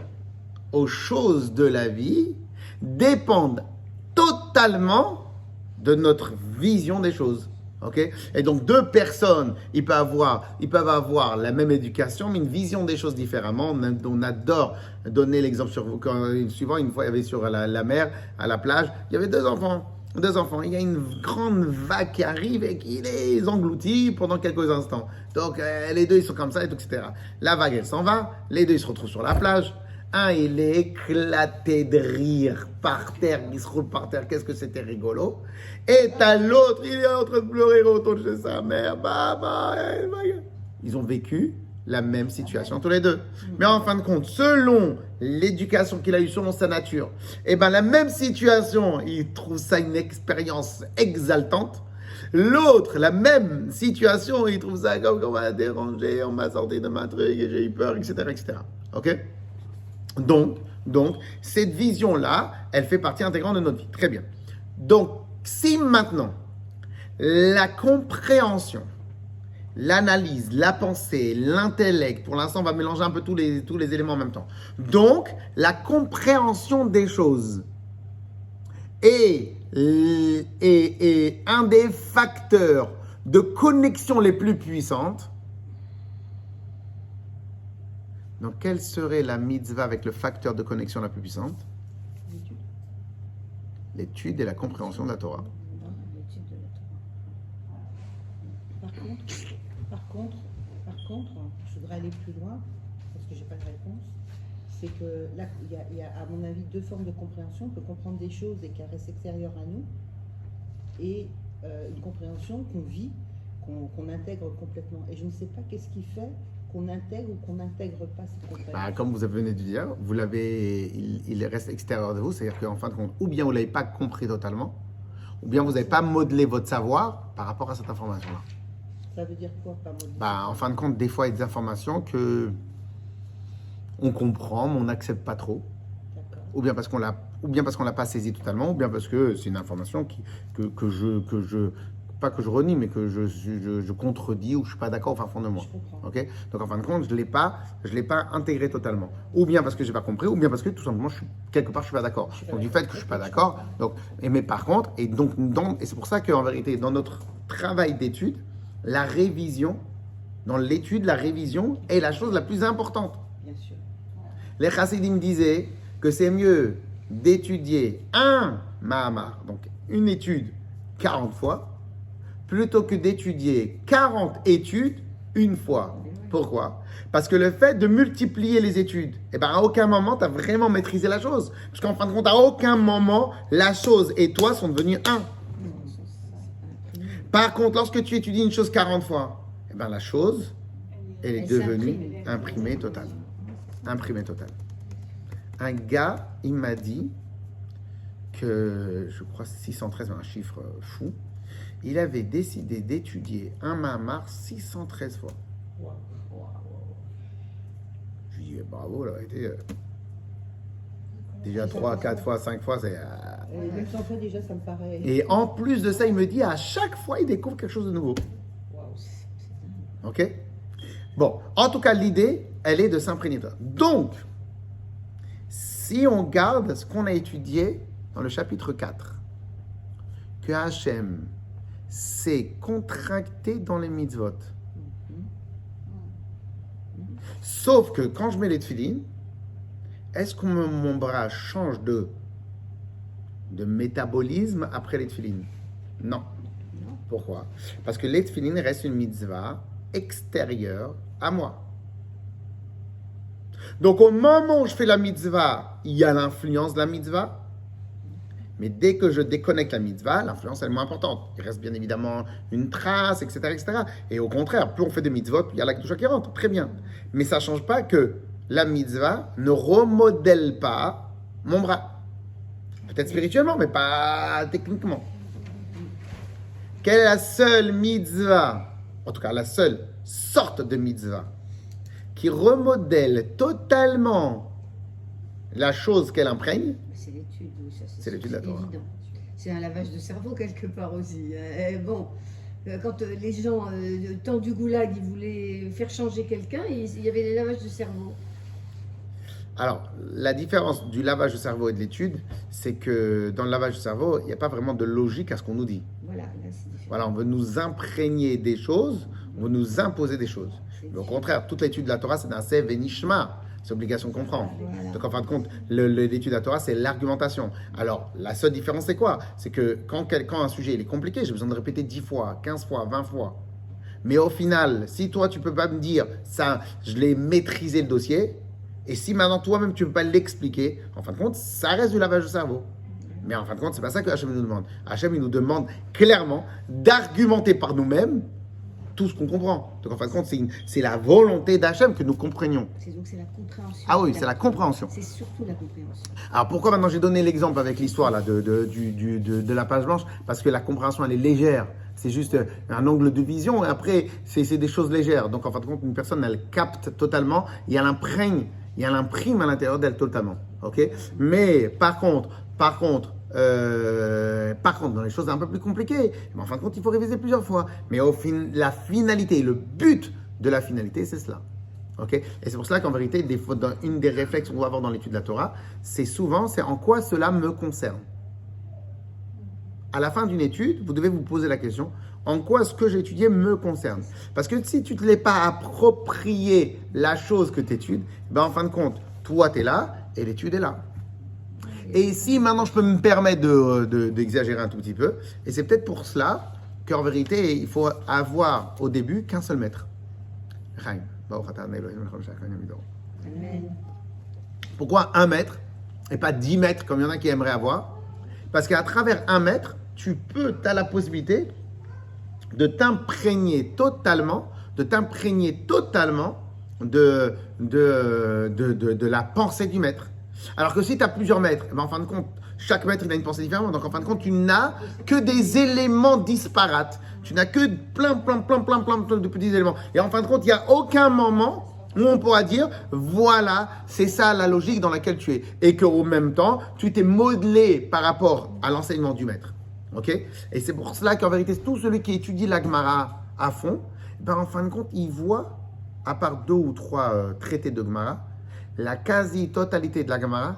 aux choses de la vie dépendent totalement de notre vision des choses. Okay? Et donc, deux personnes, ils peuvent avoir la même éducation, mais une vision des choses différemment. On adore donner l'exemple suivant. Une fois, il y avait sur la mer, à la plage, il y avait deux enfants. Il y a une grande vague qui arrive et qui les engloutit pendant quelques instants. Donc, les deux, ils sont comme ça, et tout, etc. La vague, elle s'en va. Les deux, ils se retrouvent sur la plage. Un, il est éclaté de rire par terre. Il se roule par terre. Qu'est-ce que c'était rigolo. Et t'as l'autre, il est en train de pleurer autour de chez sa mère. Ils ont vécu la même situation tous les deux. Mais en fin de compte, selon l'éducation qu'il a eue, selon sa nature, et ben la même situation, il trouve ça une expérience exaltante. L'autre, la même situation, il trouve ça comme on m'a dérangé, on m'a sorti de ma truc, et j'ai eu peur, etc., etc. Ok? Donc, cette vision-là, elle fait partie intégrante de notre vie. Très bien. Donc, si maintenant, la compréhension, l'analyse, la pensée, l'intellect, pour l'instant, on va mélanger un peu tous les éléments en même temps. Donc, la compréhension des choses est un des facteurs de connexion les plus puissantes. Donc, quelle serait la mitzvah avec le facteur de connexion la plus puissante? L'étude et la compréhension de la Torah. Par contre, je voudrais aller plus loin, parce que je n'ai pas de réponse. C'est que là, il y a, à mon avis, deux formes de compréhension. On peut comprendre des choses et qui restent extérieures à nous, et une compréhension qu'on vit, qu'on intègre complètement. Et je ne sais pas qu'est-ce qui fait qu'on intègre ou qu'on n'intègre pas cette compréhension. Comme vous venez de dire, il reste extérieur de vous, c'est-à-dire qu'en fin de compte, ou bien vous ne l'avez pas compris totalement, ou bien vous n'avez pas modelé votre savoir par rapport à cette information-là. Ça veut dire quoi, pas modelé? En fin de compte, des fois, il y a des informations que on comprend, mais on n'accepte pas trop. D'accord. Ou bien parce qu'on l'a pas saisi totalement, ou bien parce que c'est une information que je pas que je renie, mais que je contredis ou je suis pas d'accord au fin fond de moi. Je comprends. Ok? Donc en fin de compte, je l'ai pas intégré totalement. Ou bien parce que j'ai pas compris, ou bien parce que tout simplement quelque part je suis pas d'accord. Donc du fait que je suis pas d'accord, mais par contre, et c'est pour ça qu'en vérité, dans notre travail d'étude, la révision, dans l'étude, la révision est la chose la plus importante. Bien sûr. Les chassidim disaient que c'est mieux d'étudier un Mahamar, donc une étude 40 fois, plutôt que d'étudier 40 études une fois. Pourquoi? Parce que le fait de multiplier les études, à aucun moment tu as vraiment maîtrisé la chose. Parce qu'en fin de compte, à aucun moment, la chose et toi sont devenus un. Par contre, lorsque tu étudies une chose 40 fois, la chose, elle est devenue imprimée totale. Imprimée totale. Un gars, il m'a dit que, je crois 613, un chiffre fou, il avait décidé d'étudier un Mahamar 613 fois. Je lui dis bravo, là, déjà 3, 4 fois, 5 fois, c'est... Même 100 fois déjà, ça me paraît... Et en plus de ça, il me dit à chaque fois, il découvre quelque chose de nouveau. Ok? Bon, en tout cas, l'idée, elle est de s'imprégner. Donc, si on garde ce qu'on a étudié dans le chapitre 4, que Hachem s'est contracté dans les mitzvot. Sauf que quand je mets les tefilines, est-ce que mon bras change de métabolisme après les tefilines? Non. Pourquoi? Parce que les tefilines restent une mitzvah extérieure à moi. Donc au moment où je fais la mitzvah, il y a l'influence de la mitzvah. Mais dès que je déconnecte la mitzvah, l'influence elle est moins importante. Il reste bien évidemment une trace, etc., etc. Et au contraire, plus on fait des mitzvot, plus il y a la kedusha qui rentre. Très bien. Mais ça ne change pas que la mitzvah ne remodèle pas mon bras. Peut-être spirituellement, mais pas techniquement. Quelle est la seule mitzvah, en tout cas la seule sorte de mitzvah, qui remodèle totalement la chose qu'elle imprègne? C'est l'étude, oui, ça C'est l'étude de la Torah. évident. C'est un lavage de cerveau quelque part aussi. Bon, quand les gens, temps du goulag, ils voulaient faire changer quelqu'un, il y avait les lavages de cerveau. Alors, la différence du lavage de cerveau et de l'étude, c'est que dans le lavage de cerveau, il n'y a pas vraiment de logique à ce qu'on nous dit. Voilà, là c'est différent. Voilà, on veut nous imprégner des choses, on veut nous imposer des choses. Mais au contraire, toute l'étude de la Torah, c'est d'un sev et nishma. C'est obligation de comprendre. Voilà. Donc en fin de compte, l'étude de la Torah, c'est l'argumentation. Alors, la seule différence, c'est quoi? C'est que quand un sujet il est compliqué, j'ai besoin de répéter 10 fois, 15 fois, 20 fois. Mais au final, si toi, tu peux pas me dire, ça, je l'ai maîtrisé le dossier, et si maintenant toi-même, tu ne peux pas l'expliquer, en fin de compte, ça reste du lavage de cerveau. Mais en fin de compte, c'est pas ça que Hachem nous demande. Hachem, il nous demande clairement d'argumenter par nous-mêmes tout ce qu'on comprend. Donc en fin de compte, c'est la volonté d'Hachem que nous comprenions. Donc c'est la compréhension. Ah oui, c'est la compréhension. C'est surtout la compréhension. Alors pourquoi maintenant j'ai donné l'exemple avec l'histoire là de la page blanche? Parce que la compréhension elle est légère. C'est juste un angle de vision et après c'est des choses légères. Donc en fin de compte, une personne elle capte totalement et elle imprègne, à l'intérieur d'elle totalement. Ok? Mais par contre, dans les choses un peu plus compliquées, en fin de compte, il faut réviser plusieurs fois. Mais la finalité, le but de la finalité, c'est cela. Okay? Et c'est pour cela qu'en vérité, dans une des réflexes qu'on va avoir dans l'étude de la Torah, c'est en quoi cela me concerne. À la fin d'une étude, vous devez vous poser la question, en quoi ce que j'ai étudié me concerne? Parce que si tu ne te l'es pas approprié la chose que tu études, ben en fin de compte, toi tu es là et l'étude est là. Et ici, maintenant, je peux me permettre d'exagérer un tout petit peu. Et c'est peut-être pour cela qu'en vérité, il faut avoir au début qu'un seul maître. Amen. Pourquoi un maître et pas 10 mètres comme il y en a qui aimeraient avoir? Parce qu'à travers un maître, tu as la possibilité de t'imprégner totalement de la pensée du maître. Alors que si tu as plusieurs maîtres, ben en fin de compte, chaque maître il a une pensée différente. Donc en fin de compte, tu n'as que des éléments disparates. Tu n'as que plein de petits éléments. Et en fin de compte, il n'y a aucun moment où on pourra dire, voilà, c'est ça la logique dans laquelle tu es. Et qu'au même temps, tu t'es modelé par rapport à l'enseignement du maître. Ok? Et c'est pour cela qu'en vérité, tout celui qui étudie la Gemara à fond, ben en fin de compte, il voit, à part 2 ou 3 traités de Gemara, la quasi-totalité de la Gemara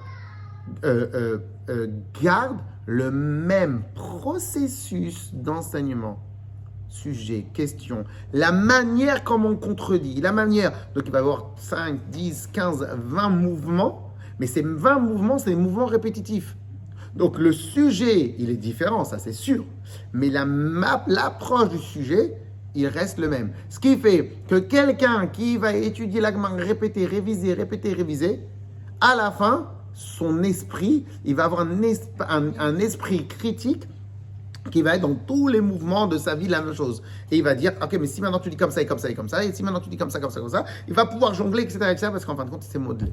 garde le même processus d'enseignement. Sujet, question, la manière comme on contredit, la manière. Donc il va y avoir 5, 10, 15, 20 mouvements, mais ces 20 mouvements, c'est des mouvements répétitifs. Donc le sujet, il est différent, ça c'est sûr, mais l'approche du sujet, il reste le même. Ce qui fait que quelqu'un qui va étudier la Gemara, répéter, réviser, à la fin, son esprit, il va avoir un esprit critique qui va être dans tous les mouvements de sa vie la même chose. Et il va dire, ok, mais si maintenant tu dis comme ça, et si maintenant tu dis comme ça, il va pouvoir jongler, etc., parce qu'en fin de compte, c'est modelé.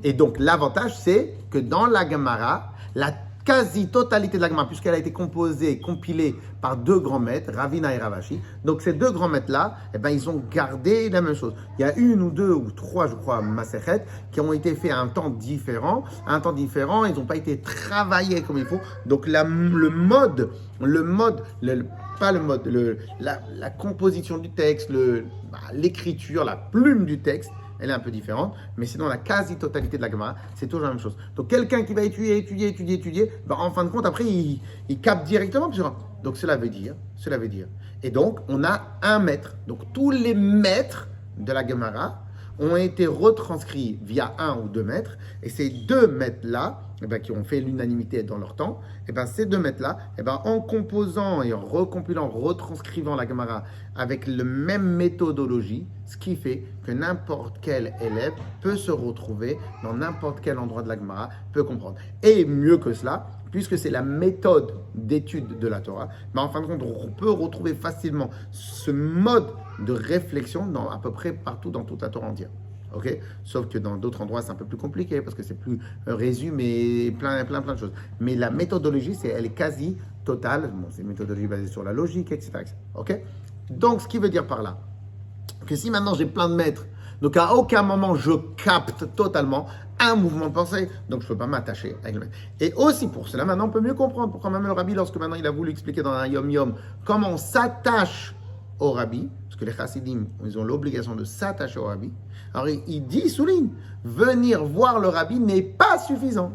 Et donc, l'avantage, c'est que dans la Gemara, la quasi-totalité de la Gemara, puisqu'elle a été compilée par 2 grands maîtres, Ravina et Ravashi. Donc ces 2 grands maîtres-là, eh ben, ils ont gardé la même chose. Il y a 1 ou 2 ou 3, je crois, Masechet, qui ont été faits à un temps différent. Ils n'ont pas été travaillés comme il faut. Donc la composition du texte, l'écriture, la plume du texte, elle est un peu différente, mais sinon la quasi-totalité de la Gemara, c'est toujours la même chose. Donc quelqu'un qui va étudier, ben, en fin de compte, après, il capte directement. Donc cela veut dire. Et donc, on a un maître. Donc tous les maîtres de la Gemara ont été retranscrits via 1 ou 2 maîtres, et ces 2 maîtres-là, qui ont fait l'unanimité dans leur temps, ces 2 maîtres-là, en composant et en recompilant, retranscrivant la Gemara avec la même méthodologie, ce qui fait que n'importe quel élève peut se retrouver dans n'importe quel endroit de la Gemara, peut comprendre. Et mieux que cela, puisque c'est la méthode d'étude de la Torah, en fin de compte, on peut retrouver facilement ce mode de réflexion dans à peu près partout dans toute la Torah entière. Okay, sauf que dans d'autres endroits, c'est un peu plus compliqué parce que c'est plus résumé, plein de choses. Mais la méthodologie, elle est quasi totale. Bon, c'est une méthodologie basée sur la logique, etc. Okay. Donc, ce qui veut dire par là que si maintenant j'ai plein de maîtres, donc à aucun moment je capte totalement un mouvement de pensée, donc je ne peux pas m'attacher avec le maître. Et aussi pour cela, maintenant on peut mieux comprendre pourquoi même le rabbi, lorsque maintenant il a voulu expliquer dans un Yom Yom comment on s'attache au rabbi, parce que les chassidim, ils ont l'obligation de s'attacher au rabbi. Alors il dit, il souligne, venir voir le rabbi n'est pas suffisant.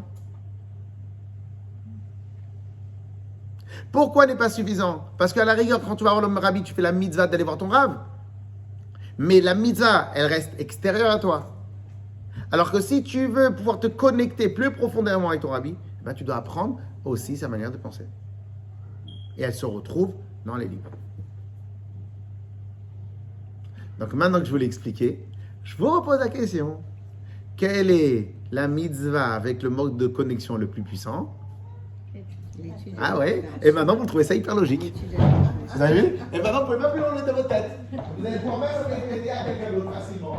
Pourquoi n'est pas suffisant? Parce qu'à la rigueur, quand tu vas voir le rabbi, tu fais la mitzvah d'aller voir ton rav. Mais la mitzvah, elle reste extérieure à toi. Alors que si tu veux pouvoir te connecter plus profondément avec ton rabbi, tu dois apprendre aussi sa manière de penser. Et elle se retrouve dans les livres. Donc maintenant que je vous l'ai expliqué, je vous repose la question. Quelle est la mitzvah avec le mode de connexion le plus puissant? Ah ouais? Et maintenant vous trouvez ça hyper logique. Vous avez vu? Et maintenant vous pouvez même plus l'enlever de votre tête. Vous allez pouvoir même le répéter à quelqu'un d'autre facilement.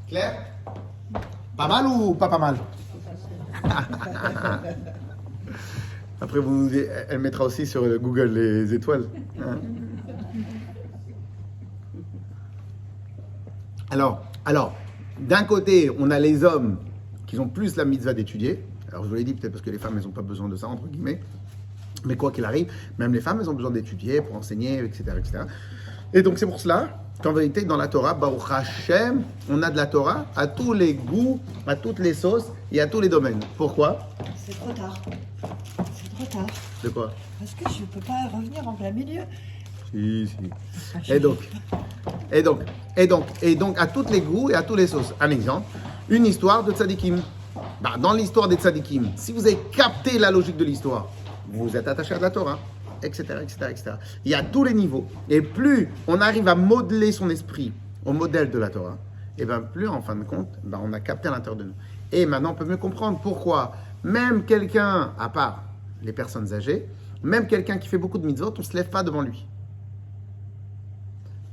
Claire? Pas mal ou pas mal? Après, elle mettra aussi sur Google les étoiles. Hein? Alors, d'un côté, on a les hommes qui ont plus la mitzvah d'étudier. Alors, je vous l'ai dit, peut-être parce que les femmes, elles n'ont pas besoin de ça, entre guillemets. Mais quoi qu'il arrive, même les femmes, elles ont besoin d'étudier pour enseigner, etc., etc. Et donc, c'est pour cela qu'en vérité, dans la Torah, Baruch Hashem, on a de la Torah à tous les goûts, à toutes les sauces et à tous les domaines. Pourquoi? C'est trop tard. C'est trop tard. De quoi? Parce que je ne peux pas revenir en plein milieu. Si. Et donc, à tous les goûts et à tous les sauces. Un exemple, une histoire de tzadikim. Dans l'histoire des tzadikim, si vous avez capté la logique de l'histoire, vous êtes attaché à de la Torah, etc., etc., etc. Il y a tous les niveaux. Et plus on arrive à modeler son esprit au modèle de la Torah, et bien plus, en fin de compte, on a capté à l'intérieur de nous. Et maintenant, on peut mieux comprendre pourquoi même quelqu'un, à part les personnes âgées, même quelqu'un qui fait beaucoup de mitzvot, on ne se lève pas devant lui.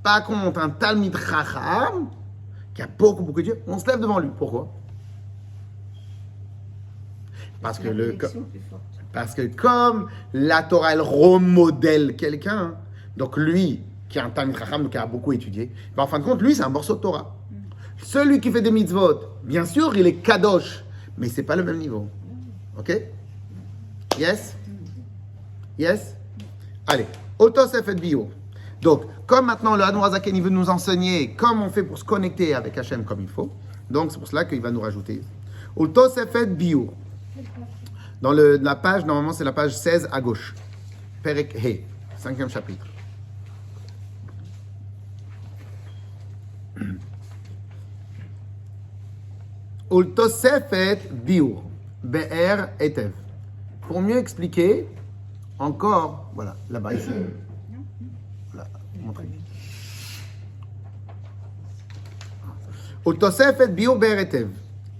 Par contre, un Talmid Chacham, qui a beaucoup de Dieu, on se lève devant lui. Pourquoi? Parce que comme la Torah, elle remodèle quelqu'un, donc lui, qui est un Talmid Chacham, qui a beaucoup étudié, en fin de compte, lui, c'est un morceau de Torah. Celui qui fait des mitzvot, bien sûr, il est kadosh, mais ce n'est pas le même niveau. Ok? Yes? Allez, Otosef et Bio. Donc, comme maintenant le Admor Hazaken, il veut nous enseigner comment on fait pour se connecter avec Hachem comme il faut, donc c'est pour cela qu'il va nous rajouter. Otosef et Bio. Dans la page, normalement c'est la page 16 à gauche. Perek He, 5e chapitre. Ultosefet biur be'er etev. Pour mieux expliquer, encore, voilà, là-bas ici. Voilà, montrez. Ultosefet biur be'er etev.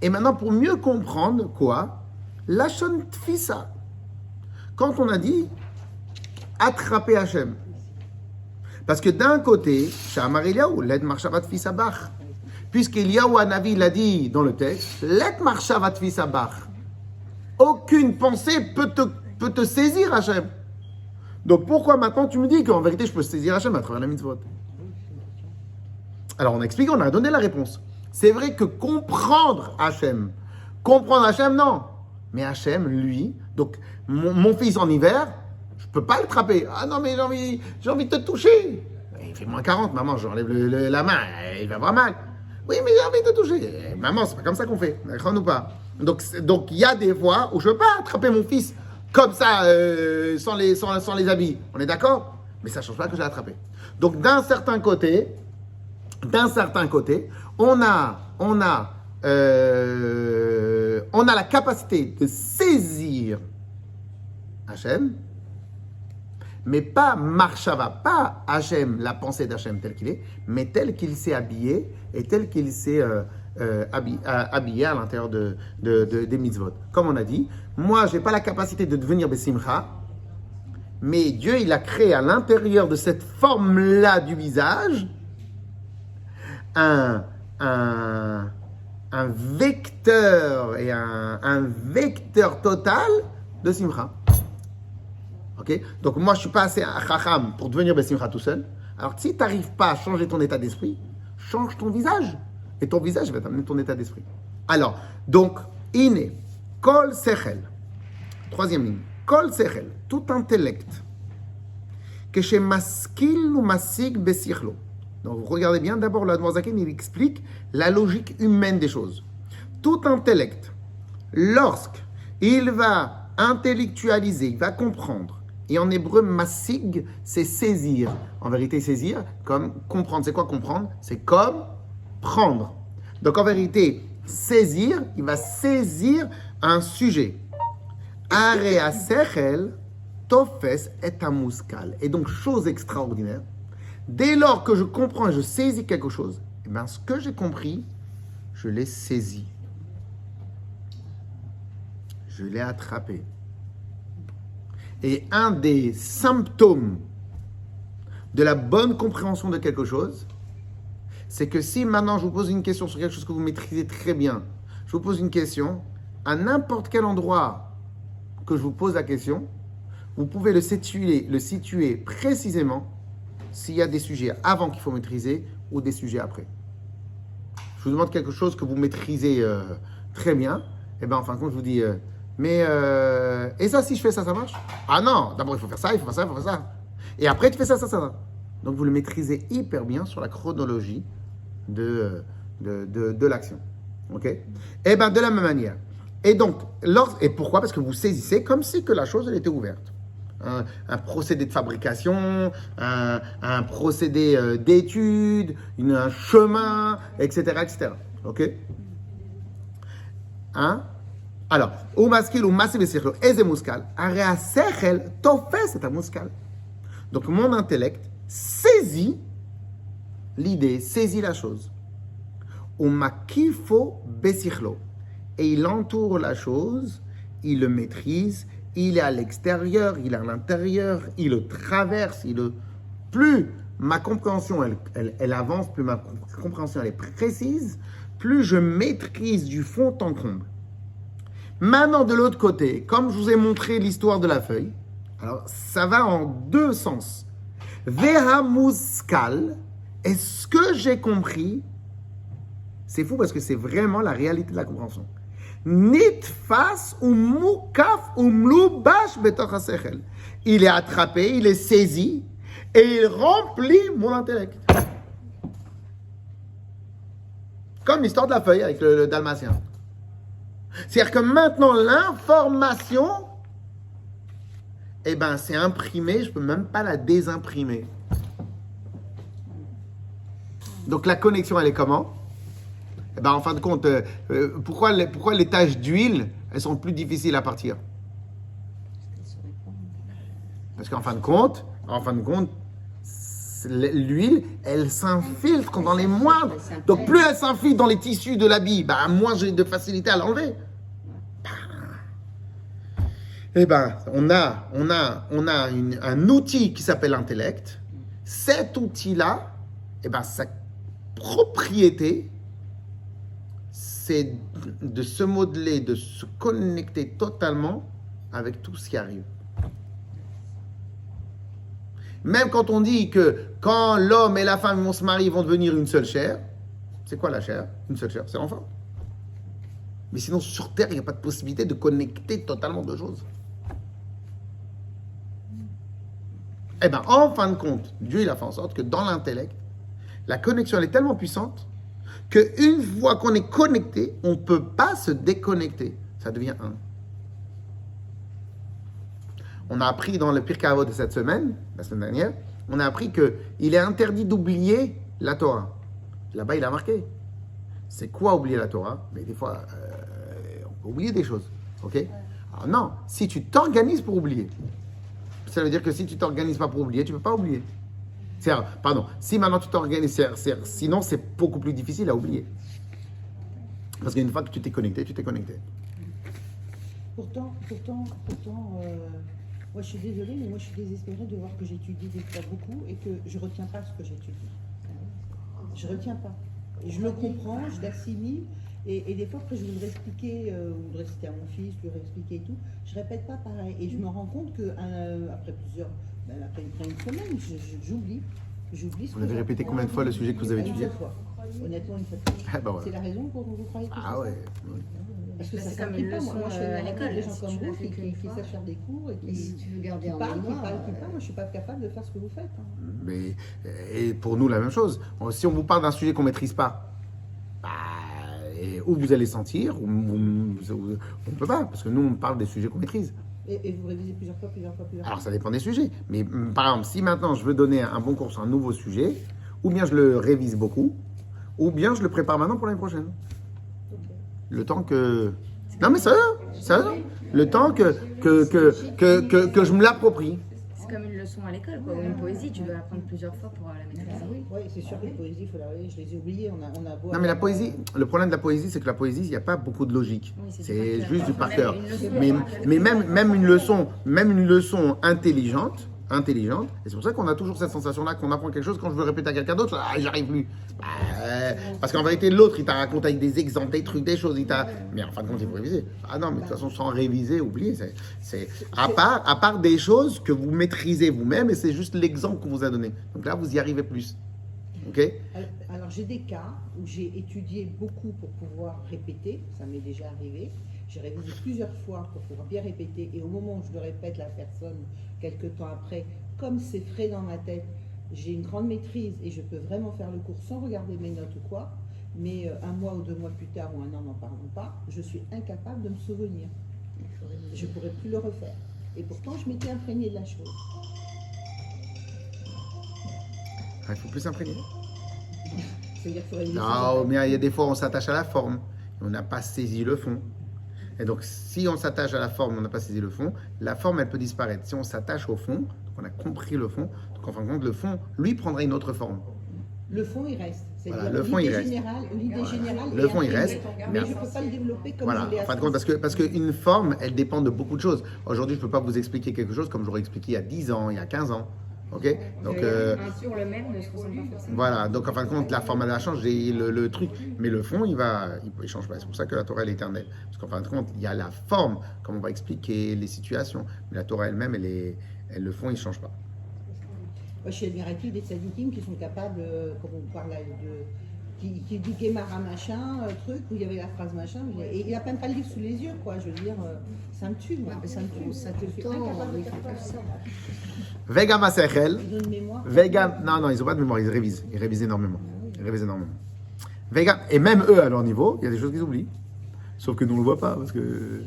Et maintenant, pour mieux comprendre quoi, lashon tfisa. Quand on a dit attraper Hachem. Parce que d'un côté, Shamar Eliyahu, led marshavat tfisa bach. Puisqu'Eliyahu Hanavi l'a dit dans le texte, let marshavat tfisa bach. Aucune pensée peut te saisir Hachem. Donc pourquoi maintenant tu me dis qu'en vérité je peux saisir Hachem à travers la mitzvot? Alors on a expliqué, on a donné la réponse. C'est vrai que comprendre Hachem, non. Mais Hachem, lui, donc mon fils en hiver, Je peux pas l'attraper. Ah non, mais j'ai envie de te toucher. Il fait moins 40, maman, j'enlève la main, il va avoir mal. Oui, mais j'ai envie de te toucher. Maman, c'est pas comme ça qu'on fait. D'accord ou pas? Donc, il y a des fois où je peux pas attraper mon fils comme ça, sans les habits. On est d'accord? Mais ça change pas que je l'ai attrapé. Donc, d'un certain côté, on a la capacité de saisir Hachem, mais pas Marshava, pas Hachem, la pensée d'Hachem tel qu'il est, mais tel qu'il s'est habillé et tel qu'il s'est habillé à l'intérieur des mitzvot. Comme on a dit, moi, je n'ai pas la capacité de devenir Bessimcha, mais Dieu, il a créé à l'intérieur de cette forme-là du visage un vecteur et un vecteur total de Simcha. Ok? Donc moi, je ne suis pas assez chacham pour devenir Bessimcha tout seul. Alors si tu n'arrives pas à changer ton état d'esprit, change ton visage. Et ton visage va t'amener ton état d'esprit. Alors, donc, Ine, Kol Sechel, troisième ligne, Kol Sechel, tout intellect, que chez Maskil ou Masig Besichlo. Donc, vous regardez bien, d'abord, le Admorazaken, il explique la logique humaine des choses. Tout intellect, lorsqu'il va intellectualiser, il va comprendre, et en hébreu, Masig, c'est saisir. En vérité, saisir, comme comprendre. C'est quoi comprendre? C'est comme prendre. Donc, en vérité, saisir, il va saisir un sujet. Area sechel, tofes et amuskal. Et donc, chose extraordinaire, dès lors que je comprends et je saisis quelque chose, eh bien, ce que j'ai compris, je l'ai saisi. Je l'ai attrapé. Et un des symptômes de la bonne compréhension de quelque chose, c'est que si maintenant je vous pose une question sur quelque chose que vous maîtrisez très bien, je vous pose une question, à n'importe quel endroit que je vous pose la question, vous pouvez le situer précisément s'il y a des sujets avant qu'il faut maîtriser ou des sujets après. Je vous demande quelque chose que vous maîtrisez très bien, et bien en fin de compte je vous dis, et ça si je fais ça, ça marche? Ah non, d'abord il faut faire ça, il faut faire ça, il faut faire ça. Et après tu fais ça, ça, ça. Donc vous le maîtrisez hyper bien sur la chronologie de l'action. Ok? Et bien de la même manière. Et donc, et pourquoi? Parce que vous saisissez comme si que la chose elle était ouverte. Un procédé de fabrication, un procédé d'étude, un chemin, etc. etc. Ok? Hein? Alors, ou maskil ou massive sechel, eze muskal, area sechel, tofes c'est un muskal. Donc, mon intellect saisit l'idée, saisit la chose. Ou makifo besichlo. Et il entoure la chose, il le maîtrise, il est à l'extérieur, il est à l'intérieur, il le traverse, plus ma compréhension elle avance, plus ma compréhension elle est précise, plus je maîtrise du fond en comble. Maintenant, de l'autre côté, comme je vous ai montré l'histoire de la feuille, alors ça va en deux sens. Veha muskal, est-ce que j'ai compris? C'est fou parce que c'est vraiment la réalité de la compréhension. Nitfas ou mukaf ou mloubash betoch hasechel. Il est attrapé, il est saisi et il remplit mon intellect. Comme l'histoire de la feuille avec le dalmatien. C'est-à-dire que maintenant l'information, eh ben c'est imprimé, je ne peux même pas la désimprimer. Donc la connexion elle est comment? Eh ben, en fin de compte, pourquoi les taches d'huile, elles sont plus difficiles à partir? Parce qu'en fin de compte, l'huile, elle s'infiltre dans les moindres. Donc plus elle s'infiltre dans les tissus de l'habit, moins j'ai de facilité à l'enlever. Eh ben, on a un outil qui s'appelle l'intellect. Cet outil-là, eh ben, sa propriété, c'est de se modeler, de se connecter totalement avec tout ce qui arrive. Même quand on dit que quand l'homme et la femme vont se marier, ils vont devenir une seule chair, c'est quoi la chair? Une seule chair, c'est l'enfant. Mais sinon, sur Terre, il n'y a pas de possibilité de connecter totalement deux choses. Eh bien, en fin de compte, Dieu, il a fait en sorte que dans l'intellect, la connexion, elle est tellement puissante qu'une fois qu'on est connecté, on ne peut pas se déconnecter. Ça devient un. On a appris dans le Pirkei Avot de cette semaine, la semaine dernière, on a appris qu'il est interdit d'oublier la Torah. Là-bas, il a marqué. C'est quoi oublier la Torah? Mais des fois, on peut oublier des choses. Ok? Alors non, si tu t'organises pour oublier, ça veut dire que si tu t'organises pas pour oublier, tu ne peux pas oublier. Pardon, si maintenant tu t'organises, sinon c'est beaucoup plus difficile à oublier. Parce qu'une fois que tu t'es connecté, tu t'es connecté. Pourtant, moi je suis désolée, mais moi je suis désespérée de voir que j'étudie des fois beaucoup et que je ne retiens pas ce que j'étudie. Je ne retiens pas. Je le comprends, je l'assimile, et des fois après je voudrais expliquer, ou voudrais citer à mon fils, lui réexpliquer et tout, je ne répète pas pareil. Et je me rends compte que après une semaine, j'oublie. Vous avez répété combien de fois le sujet que vous avez étudié? Une fois. Honnêtement, une fois. Ah bah ouais. C'est la raison pour que vous croyez que Ah ouais. Oui. Parce que Bah, ça c'est comme s'applique une pas. leçon Moi, je suis à à l'école, des gens si comme tu l'as vous fait qu'une qui fois. savent faire des cours et Et si tu veux garder qui en parlent, mémoire, Moi, je ne suis pas capable de faire ce que vous faites. Hein. Mais, et pour nous, la même chose. Si on vous parle d'un sujet qu'on ne maîtrise pas, bah, ou vous allez sentir, ou on ne peut pas, parce que nous, on parle des sujets qu'on maîtrise. Et vous révisez plusieurs fois. Alors, ça dépend des sujets. Mais par exemple, si maintenant je veux donner un bon cours sur un nouveau sujet, ou bien je le révise beaucoup, ou bien je le prépare maintenant pour l'année prochaine. Le temps que... Non, mais ça, le temps que je me l'approprie. C'est comme une leçon à l'école, quoi. Ou une poésie, tu dois apprendre plusieurs fois pour la maîtriser. Oui, c'est sûr que la poésie, il faut la réviser. Je les ai oubliés. On a beau Non, mais la poésie, le problème de la poésie, c'est que la poésie, il n'y a pas beaucoup de logique. Oui, C'est juste du par Même cœur. une leçon, Mais même une leçon intelligente, et c'est pour ça qu'on a toujours cette sensation-là, qu'on apprend quelque chose, quand je veux répéter à quelqu'un d'autre, j'arrive plus. Parce qu'en vérité, l'autre, il t'a raconté avec des exemples, des trucs, des choses, mais en fin de compte, il faut réviser. Ah non, mais de toute façon, sans réviser, oubliez. À part des choses que vous maîtrisez vous-même, et c'est juste l'exemple qu'on vous a donné. Donc là, vous y arrivez plus. Ok? Alors, j'ai des cas où j'ai étudié beaucoup pour pouvoir répéter. Ça m'est déjà arrivé. J'ai révisé plusieurs fois pour pouvoir bien répéter. Et au moment où je le répète, la personne, quelques temps après, comme c'est frais dans ma tête, j'ai une grande maîtrise et je peux vraiment faire le cours sans regarder mes notes ou quoi. Mais un mois ou 2 mois plus tard ou un an, n'en parlons pas, je suis incapable de me souvenir. Je ne pourrais plus le refaire. Et pourtant, je m'étais imprégnée de la chose. Il faut plus s'imprégner. C'est-à-dire qu'il faut réviser Non, mais il y a des fois, on s'attache à la forme. Et on n'a pas saisi le fond. Et donc, si on s'attache à la forme, on n'a pas saisi le fond, la forme, elle peut disparaître. Si on s'attache au fond, donc on a compris le fond, donc en fin de compte, le fond, lui, prendrait une autre forme. Le fond, il reste. Voilà, le fond, il reste. L'idée générale, Le fond, il reste. Mais je ne peux pas le développer comme Voilà, je l'ai en fin de compte, parce qu'une forme, elle dépend de beaucoup de choses. Aujourd'hui, je ne peux pas vous expliquer quelque chose comme j'aurais expliqué il y a 10 ans, il y a 15 ans. Ok? Donc, Un sur le même ne se ressemble pas forcément. voilà, donc en fin de compte, la forme, elle a changé, le truc, mais le fond, il change pas. C'est pour ça que la Torah, elle est éternelle. Parce qu'en fin de compte, il y a la forme, comme on va expliquer les situations, mais la Torah elle-même, le fond, il ne change pas. Moi, je suis admirative des tzadikim qui sont capables, comme on parle qui dit Gemara machin, truc, où il y avait la phrase machin, et il n'a même pas le livre sous les yeux, quoi. Je veux dire, ça me tue, moi. Ça me tue. ça tout Je suis le temps, incapable de il faut faire faire ça. ça. Vega Masechel. Ils ont une mémoire. Non, ils n'ont pas de mémoire, ils révisent. Ils révisent énormément. Vega, et même eux, à leur niveau, il y a des choses qu'ils oublient. Sauf que nous, on ne le voit pas, parce que...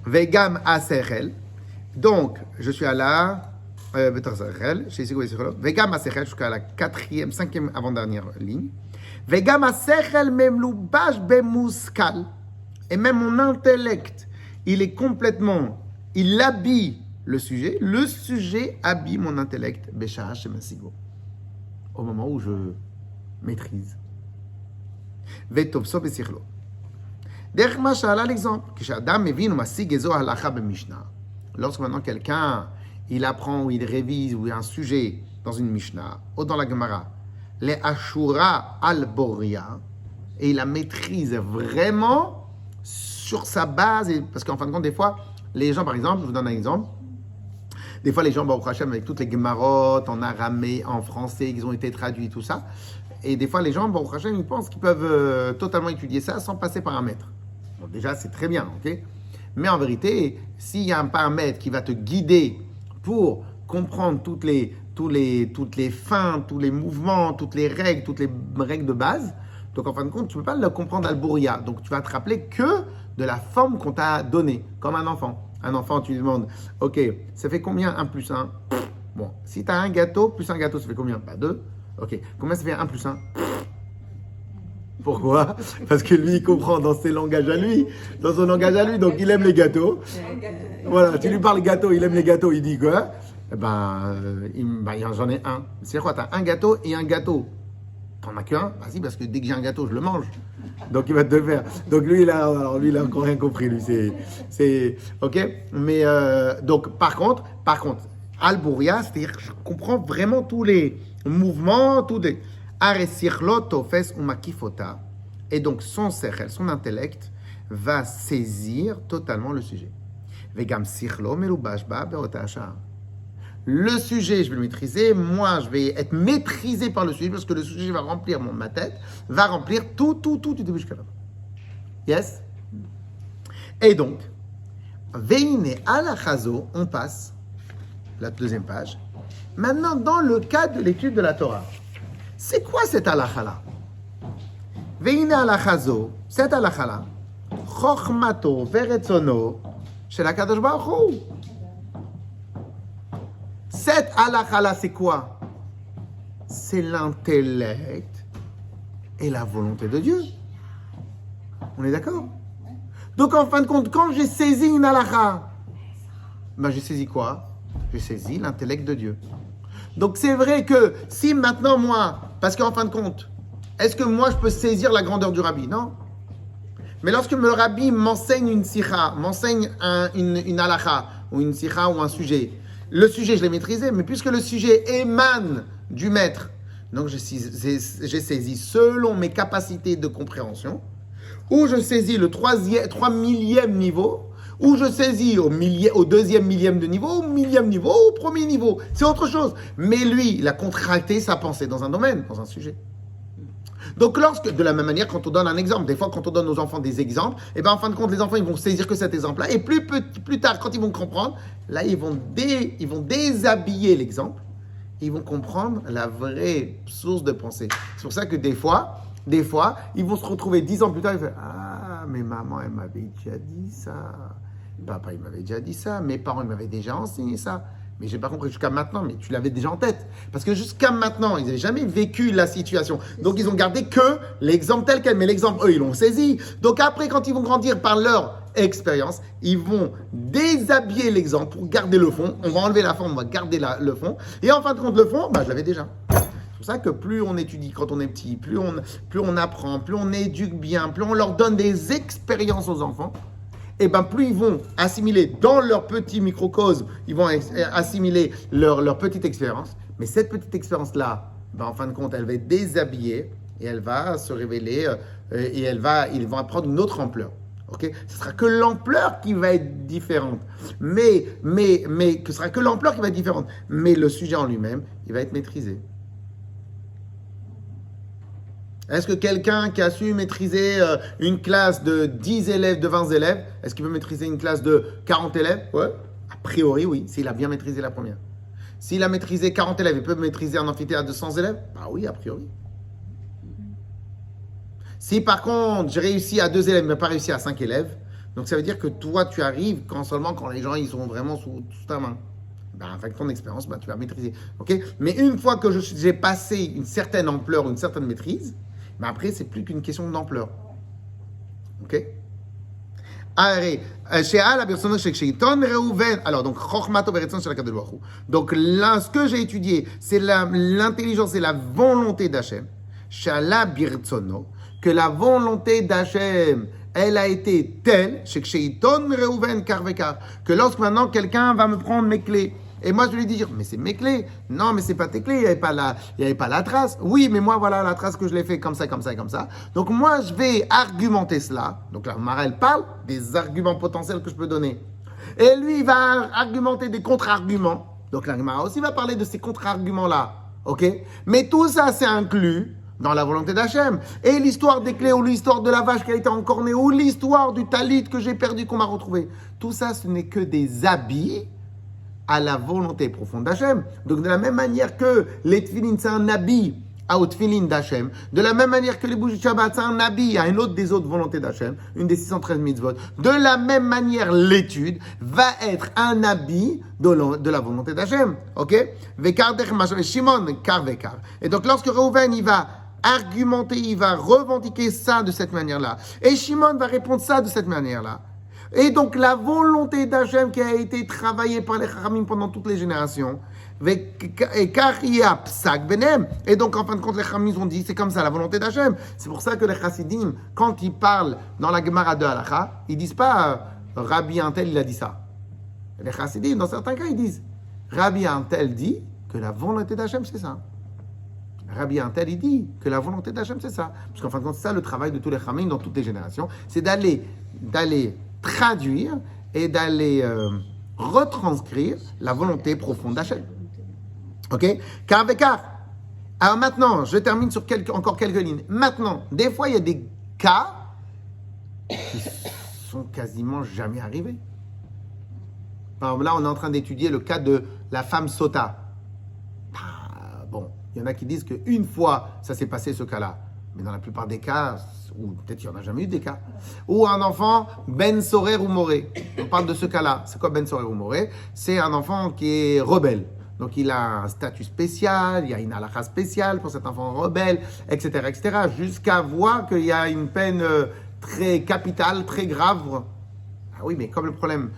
Vegam Asechel. Donc, je suis à la... Vegam Asechel, jusqu'à la 5e avant-dernière ligne. Vegam Asechel memlubash bemuskal. Et même mon intellect, il est complètement... Il habille le sujet habille mon intellect, au moment où je maîtrise. L'exemple, lorsque maintenant quelqu'un, il apprend ou il révise ou il y a un sujet dans une Mishnah ou dans la Gemara, les Ashura al-Boria, et il la maîtrise vraiment sur sa base, parce qu'en fin de compte, des fois, les gens, par exemple, je vous donne un exemple. Des fois, les gens, Baruch Hashem, avec toutes les Gemarotes en aramé, en français, ils ont été traduits, tout ça. Et des fois, les gens, Baruch Hashem, ils pensent qu'ils peuvent totalement étudier ça sans passer par un maître. Donc déjà, c'est très bien, ok? Mais en vérité, s'il y a un paramètre qui va te guider pour comprendre toutes les fins, tous les mouvements, toutes les règles de base, donc en fin de compte, tu ne peux pas le comprendre al-Bouria. Donc tu vas te rappeler que de la forme qu'on t'a donnée, comme un enfant. Un enfant, tu lui demandes, ok, ça fait combien 1 plus 1? Bon, si tu as un gâteau, plus un gâteau, ça fait combien? 2. Ok, combien ça fait 1 plus 1? Pourquoi? Parce que lui, il comprend dans ses langages à lui, dans son langage à lui, donc il aime les gâteaux. Voilà, tu lui parles gâteau, il aime les gâteaux, il dit quoi? J'en ai un. C'est quoi? T'as un gâteau et un gâteau. T'en as qu'un? Bah si, parce que dès que j'ai un gâteau, je le mange. Donc il va te le faire. Donc lui, il a encore rien compris, lui. C'est ok? Mais donc par contre, Al-Bouria, c'est-à-dire que je comprends vraiment tous les mouvements, tous les Aresirlo tofes umakifota. Et donc son sechel, son intellect, va saisir totalement le sujet. Vegam sirlo merubash ba beota hashar. Le sujet, je vais le maîtriser. Moi, je vais être maîtrisé par le sujet parce que le sujet va remplir ma tête, va remplir tout du début jusqu'à la fin. Yes? Et donc, Veine alachazo, on passe, la deuxième page. Maintenant, dans le cadre de l'étude de la Torah, c'est quoi cette halakha-là? Veine alachazo, cette halakha-là, chokhmato veretzono, shel HaKadosh Baruch Hu. Cette halakha-là, c'est quoi? C'est l'intellect et la volonté de Dieu. On est d'accord? Donc, en fin de compte, quand j'ai saisi une halakha, j'ai saisi quoi? J'ai saisi l'intellect de Dieu. Donc, c'est vrai que si maintenant, moi, parce qu'en fin de compte, est-ce que moi, je peux saisir la grandeur du rabbi? Non. Mais lorsque le rabbi m'enseigne une sikha, m'enseigne une halakha, ou une sikha, ou un sujet, le sujet, je l'ai maîtrisé, mais puisque le sujet émane du maître, donc j'ai saisi selon mes capacités de compréhension, ou je saisis le 3 millième niveau, ou je saisis au deuxième millième de niveau, au millième niveau, au premier niveau. C'est autre chose. Mais lui, il a contracté sa pensée dans un domaine, dans un sujet. Donc, de la même manière, quand on donne un exemple, des fois, quand on donne aux enfants des exemples, en fin de compte, les enfants, ils vont saisir que cet exemple-là. Et plus tard, quand ils vont comprendre, là, ils vont déshabiller l'exemple. Ils vont comprendre la vraie source de pensée. C'est pour ça que des fois, ils vont se retrouver 10 ans plus tard, ils vont dire, ah, mais maman, elle m'avait déjà dit ça. Papa, il m'avait déjà dit ça. Mes parents, ils m'avaient déjà enseigné ça. Mais j'ai pas compris jusqu'à maintenant, mais tu l'avais déjà en tête. Parce que jusqu'à maintenant, ils n'avaient jamais vécu la situation. Donc, ils ont gardé que l'exemple tel quel. Mais l'exemple, eux, ils l'ont saisi. Donc, après, quand ils vont grandir par leur expérience, ils vont déshabiller l'exemple pour garder le fond. On va enlever la forme, on va garder le fond. Et en fin de compte, le fond, je l'avais déjà. C'est pour ça que plus on étudie quand on est petit, plus on apprend, plus on éduque bien, plus on leur donne des expériences aux enfants, et plus ils vont assimiler dans leur petit microcosme, ils vont assimiler leur petite expérience. Mais cette petite expérience-là, en fin de compte, elle va être déshabillée et elle va se révéler et ils vont prendre une autre ampleur. Ok? Ce sera que l'ampleur qui va être différente. Mais ce sera que l'ampleur qui va être différente. Mais le sujet en lui-même, il va être maîtrisé. Est-ce que quelqu'un qui a su maîtriser une classe de 10 élèves, de 20 élèves, est-ce qu'il peut maîtriser une classe de 40 élèves? Ouais. A priori, oui, s'il a bien maîtrisé la première. S'il a maîtrisé 40 élèves, il peut maîtriser un amphithéâtre de 100 élèves? Oui, a priori. Si par contre, j'ai réussi à 2 élèves, mais pas réussi à 5 élèves, donc ça veut dire que toi, tu arrives seulement quand les gens ils sont vraiment sous ta main. Avec ton expérience, tu vas maîtriser. Okay? Mais une fois que j'ai passé une certaine ampleur, une certaine maîtrise, après, c'est plus qu'une question d'ampleur. Ok? Alors, donc, donc là, ce que j'ai étudié, c'est l'intelligence et la volonté d'Hachem. Que la volonté d'Hachem, elle a été telle, que lorsque maintenant quelqu'un va me prendre mes clés, et moi, je lui dis, mais c'est mes clés. Non, mais c'est pas tes clés, il n'y avait pas la trace. Oui, mais moi, voilà la trace que je l'ai fait comme ça. Donc, moi, je vais argumenter cela. Donc, la Gemara, elle parle des arguments potentiels que je peux donner. Et lui, il va argumenter des contre-arguments. Donc, la Gemara aussi va parler de ces contre-arguments-là. OK? Mais tout ça, c'est inclus dans la volonté d'Hachem. Et l'histoire des clés, ou l'histoire de la vache qui a été encornée, ou l'histoire du talit que j'ai perdu, qu'on m'a retrouvé. Tout ça, ce n'est que des habits à la volonté profonde d'Hachem. Donc de la même manière que les tefillin, c'est un habit au tefillin d'Hachem, de la même manière que les bougies de Shabbat, c'est un habit à une autre des autres volontés d'Hachem, une des 613 mitzvot, de la même manière, l'étude va être un habit de la volonté d'Hachem. Ok? Vekar dech mashal Shimon, kar vekar. Et donc lorsque Reuven, il va argumenter, il va revendiquer ça de cette manière-là, et Shimon va répondre ça de cette manière-là. Et donc la volonté d'Hachem qui a été travaillée par les Chachamim pendant toutes les générations, et donc en fin de compte les Chachamim ont dit c'est comme ça la volonté d'Hachem. C'est pour ça que les Chassidim, quand ils parlent dans la Gemara de Halacha, ils disent pas Rabbi Antel il a dit ça. Les Chassidim dans certains cas ils disent Rabbi Antel dit que la volonté d'Hachem c'est ça. Rabbi Antel il dit que la volonté d'Hachem c'est ça. Parce qu'en fin de compte c'est ça le travail de tous les Chachamim dans toutes les générations, c'est d'aller traduire et d'aller retranscrire la volonté profonde d'Hachem. Ok? Car avec car. Alors maintenant, je termine sur encore quelques lignes. Maintenant, des fois, il y a des cas qui sont quasiment jamais arrivés. Par exemple, là, on est en train d'étudier le cas de la femme sota. Bon, il y en a qui disent qu'une fois, ça s'est passé ce cas-là. Mais dans la plupart des cas, ou peut-être qu'il n'y en a jamais eu des cas, ou un enfant, Ben Sorer ou Moré. On parle de ce cas-là. C'est quoi Ben Sorer ou Moré? C'est un enfant qui est rebelle. Donc il a un statut spécial, il y a une halakha spéciale pour cet enfant rebelle, etc., etc., jusqu'à voir qu'il y a une peine très capitale, très grave. Ah oui, mais comme le problème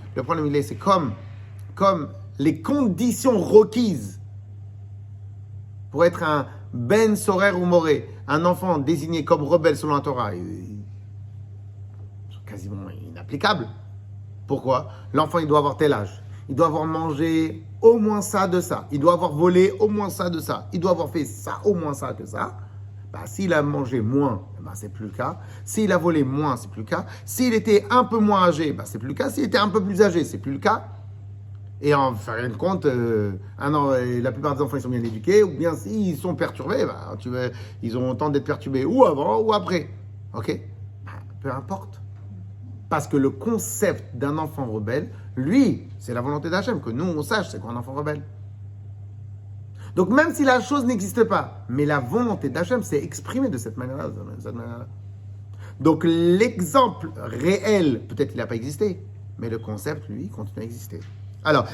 c'est comme les conditions requises pour être un Ben Sorer ou Moré, un enfant désigné comme rebelle selon la Torah, sont quasiment inapplicables. Pourquoi? L'enfant, il doit avoir tel âge. Il doit avoir mangé au moins ça de ça. Il doit avoir volé au moins ça de ça. Il doit avoir fait ça, au moins ça que ça. S'il a mangé moins, c'est plus le cas. S'il a volé moins, c'est plus le cas. S'il était un peu moins âgé, c'est plus le cas. S'il était un peu plus âgé, c'est plus le cas. Et en fin de compte, la plupart des enfants, ils sont bien éduqués, ou bien s'ils sont perturbés, ils ont le temps d'être perturbés ou avant ou après. Ok? Peu importe. Parce que le concept d'un enfant rebelle, lui, c'est la volonté d'Hachem, que nous, on sache c'est quoi un enfant rebelle. Donc même si la chose n'existe pas, mais la volonté d'Hachem s'est exprimée de cette manière-là. Donc l'exemple réel, peut-être qu'il n'a pas existé, mais le concept, lui, continue à exister. Alors,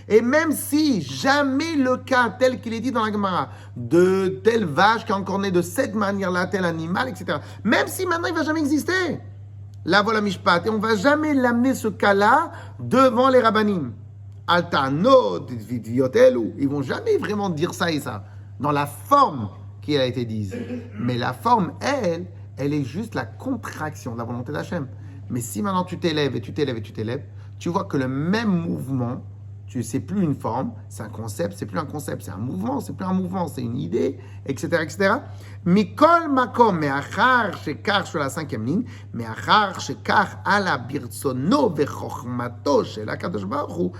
et même si jamais le cas tel qu'il est dit dans la Gemara, de telle vache qui est encore née de cette manière-là, tel animal, etc., même si maintenant il ne va jamais exister, la voilà mishpat, et on ne va jamais l'amener ce cas-là devant les rabbanim. Altanot, vidviotelu, ils ne vont jamais vraiment dire ça et ça, dans la forme qui a été dite. Mais la forme, elle est juste la contraction de la volonté d'Hachem. Mais si maintenant tu t'élèves et tu t'élèves et tu t'élèves, tu vois que le même mouvement, c'est plus une forme, c'est un concept, c'est plus un concept, c'est un mouvement, c'est plus un mouvement, c'est une idée, etc., etc. Mikol makom me'achar shekar sur la 5e ligne, me'achar shekar ala birtsono vechochmato shel HaKadosh Baruch Hu.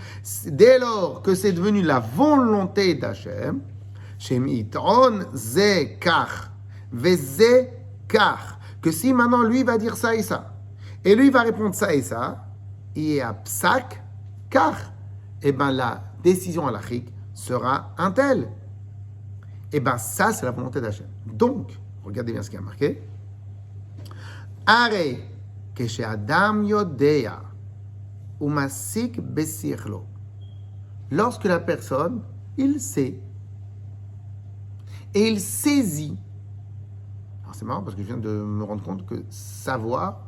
Dès lors que c'est devenu la volonté d'Hachem, shemiton ze kach veze kach, que si maintenant lui va dire ça et ça, et lui va répondre ça et ça, et à psak, car, la décision halachique sera un tel. Ça, c'est la volonté d'Hachem. Donc, regardez bien ce qui est marqué. Are, keshe adam yodea, umasik besichlo. Lorsque la personne, il sait, et il saisit. Alors, c'est marrant parce que je viens de me rendre compte que savoir,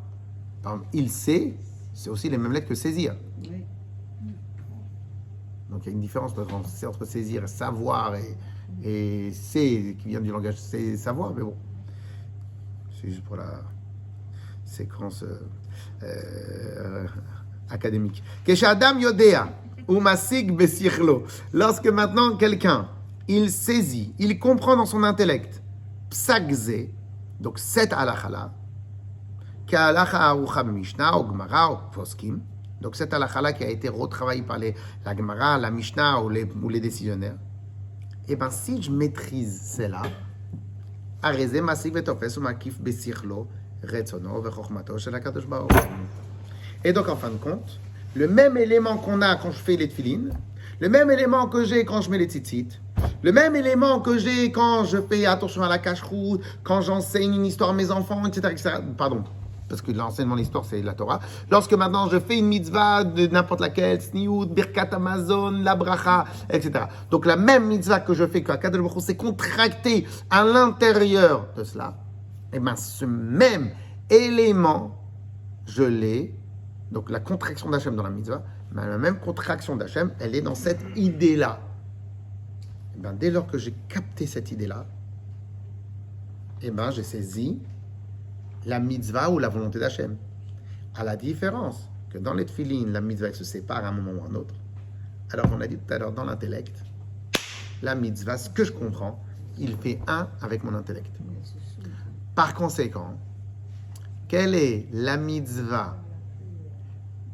par exemple, il sait, c'est aussi les mêmes lettres que saisir. Oui. Donc il y a une différence entre saisir et savoir et c'est qui vient du langage c'est savoir, mais bon, c'est juste pour la séquence académique. Keshadam yodea umasig besichlo. Lorsque maintenant quelqu'un il saisit, il comprend dans son intellect psakze, donc cette halakha-là, donc cette halakha qui a été retravaillée par la Gemara, la Mishnah ou les décisionnaires. Et bien, si je maîtrise celle-là, Arezé Masik Vetofes ou Makif Besirlo, Retsono, Vechochmato, Shelakadosh Baruch. Et donc, en fin de compte, le même élément qu'on a quand je fais les tefilines, le même élément que j'ai quand je mets les tzitzit, le même élément que j'ai quand je fais attention à la cache-route, quand j'enseigne une histoire à mes enfants, etc., etc. Pardon, parce que l'enseignement de l'histoire, c'est la Torah. Lorsque maintenant je fais une mitzvah de n'importe laquelle, Tzniut, Birkat Amazon, la bracha, etc. Donc la même mitzvah que je fais, que Akadosh Baruch Hu s'est contracté à l'intérieur de cela, et bien ce même élément, je l'ai, donc la contraction d'Hachem dans la mitzvah, mais la même contraction d'Hachem, elle est dans cette idée-là. Et bien, dès lors que j'ai capté cette idée-là, et ben, j'ai saisi la mitzvah ou la volonté d'Hachem. À la différence que dans les tefilines, la mitzvah elle se sépare à un moment ou à un autre. Alors, on a dit tout à l'heure, dans l'intellect, la mitzvah, ce que je comprends, il fait un avec mon intellect. Par conséquent, quelle est la mitzvah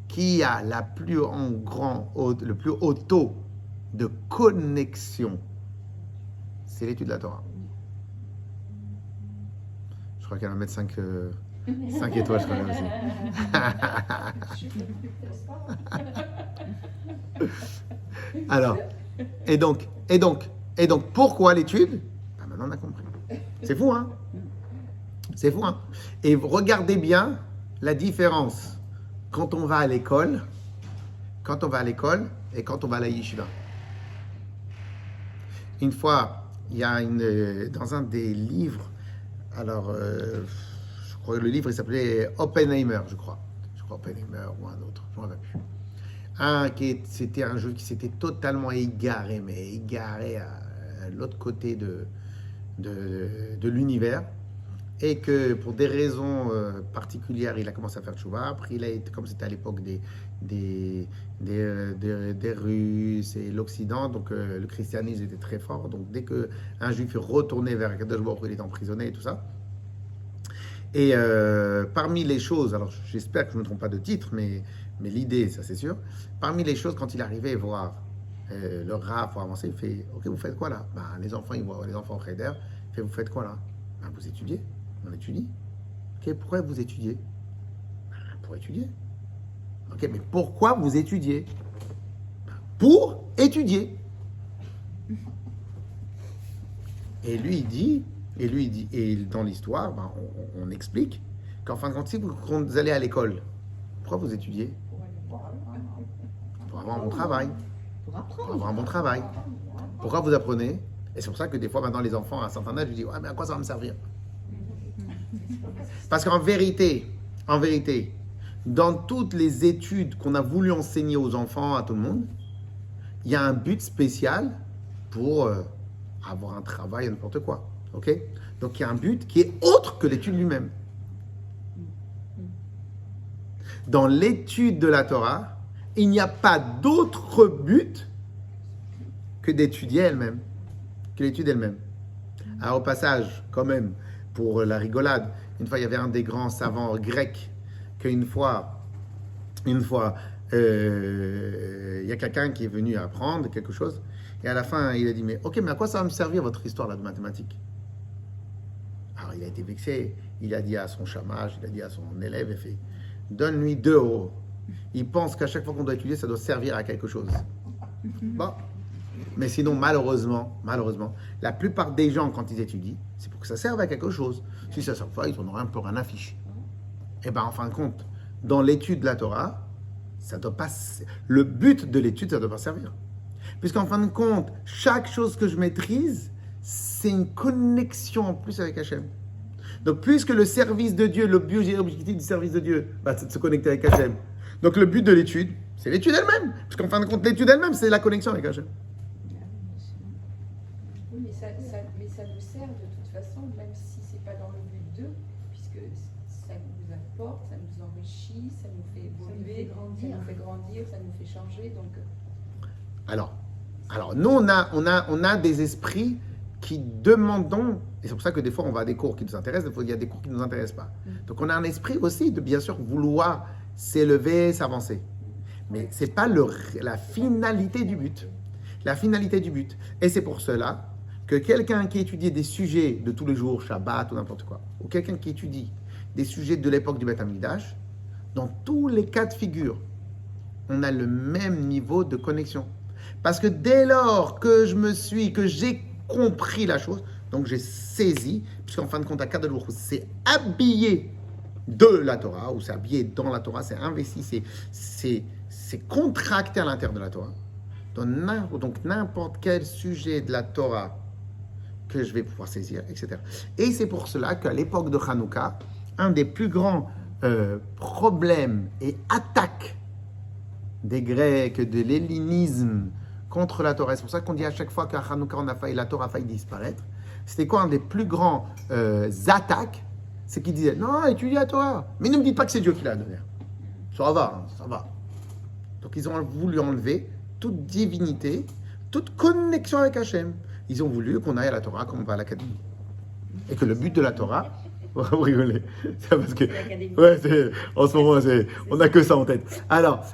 qui a le plus haut taux de connexion? C'est l'étude de la Torah. Je crois qu'elle va mettre 5 étoiles, je crois même aussi. Alors, et donc, pourquoi l'étude? Ben maintenant on a compris. C'est fou, hein? C'est fou, hein? Et regardez bien la différence quand on va à l'école, et quand on va à la yeshiva. Une fois, il y a dans un des livres, alors, je crois que le livre il s'appelait Oppenheimer, je crois Oppenheimer ou un autre, je ne me rappelle plus. C'était un jeu qui s'était totalement égaré, mais égaré à l'autre côté de l'univers. Et que pour des raisons particulières, il a commencé à faire tchouva. Après, comme c'était à l'époque des Russes et l'Occident, donc le christianisme était très fort. Donc dès qu'un juif est retourné vers Akadosh Baruch Hu, il était emprisonné et tout ça. Et parmi les choses, alors j'espère que je ne me trompe pas de titre, mais l'idée, ça c'est sûr. Parmi les choses, quand il arrivait voir le Rav pour avancer, il fait « Ok, vous faites quoi là ?» Les enfants, ils voient les enfants au Cheder. Il fait « Vous faites quoi là ?» Vous étudiez. On étudie. Ok, pourquoi vous étudiez? Pour étudier. Ok, mais pourquoi vous étudiez? Pour étudier. Et lui, il dit, et dans l'histoire, on explique qu'en fin de compte, si vous allez à l'école, pourquoi vous étudiez? Pour avoir un bon travail. Pour avoir un bon travail. Pourquoi vous apprenez? Et c'est pour ça que des fois, maintenant, les enfants, à un certain âge, je dis, ouais, mais à quoi ça va me servir? Parce qu'en vérité, dans toutes les études qu'on a voulu enseigner aux enfants, à tout le monde, il y a un but spécial pour avoir un travail, n'importe quoi. Ok? Donc il y a un but qui est autre que l'étude lui-même. Dans l'étude de la Torah, il n'y a pas d'autre but que d'étudier elle-même, que l'étude elle-même. Alors au passage, quand même, pour la rigolade, une fois il y avait un des grands savants grecs qu'une fois, il y a quelqu'un qui est venu apprendre quelque chose et à la fin il a dit mais à quoi ça va me servir votre histoire là de mathématiques? Alors il a été vexé, il a dit à son chamage, il a dit à son élève, il fait donne-lui 2 euros. Il pense qu'à chaque fois qu'on doit étudier ça doit servir à quelque chose. Bon. Mais sinon, malheureusement, la plupart des gens, quand ils étudient, c'est pour que ça serve à quelque chose. Si ça ne sert pas, ils en auraient un peu rien à fiche. Et bien, en fin de compte, dans l'étude de la Torah, ça doit pas, le but de l'étude, ça ne doit pas servir. Puisqu'en fin de compte, chaque chose que je maîtrise, c'est une connexion en plus avec Hachem. Donc, puisque le service de Dieu, l'objectif du service de Dieu, c'est de se connecter avec Hachem. Donc, le but de l'étude, c'est l'étude elle-même. Puisqu'en fin de compte, l'étude elle-même, c'est la connexion avec Hachem. Mais ça nous sert de toute façon, même si c'est pas dans le but d'eux, puisque ça nous apporte, ça nous enrichit, ça nous fait évoluer, ça nous fait grandir, ça nous fait changer. Donc alors nous on a des esprits qui demandent, et c'est pour ça que des fois on va à des cours qui nous intéressent, des fois il y a des cours qui ne nous intéressent pas. Donc on a un esprit aussi de bien sûr vouloir s'élever, s'avancer. Mais c'est pas la finalité du but. La finalité du but. Et c'est pour cela que quelqu'un qui étudie des sujets de tous les jours, Shabbat ou n'importe quoi, ou quelqu'un qui étudie des sujets de l'époque du Beth Amikdash, dans tous les cas de figure, on a le même niveau de connexion. Parce que dès lors que j'ai compris la chose, donc j'ai saisi, puisqu'en fin de compte, Akadosh Baruch Hu c'est habillé de la Torah, ou c'est habillé dans la Torah, c'est investi, c'est contracté à l'intérieur de la Torah. Donc n'importe quel sujet de la Torah que je vais pouvoir saisir, etc. Et c'est pour cela qu'à l'époque de Hanouka, un des plus grands problèmes et attaques des Grecs, de l'hellénisme contre la Torah, c'est pour ça qu'on dit à chaque fois qu'à Hanouka, la Torah a failli disparaître. C'était quoi un des plus grands attaques? C'est qu'ils disaient, non, étudie la Torah. Mais ne me dites pas que c'est Dieu qui l'a donné. Ça va, ça va. Donc ils ont voulu enlever toute divinité, toute connexion avec Hachem. Ils ont voulu qu'on aille à la Torah comme on va à l'académie. Et que le but de la Torah, vous rigolez, c'est parce que, ouais, en ce moment, on n'a que ça en tête. Alors,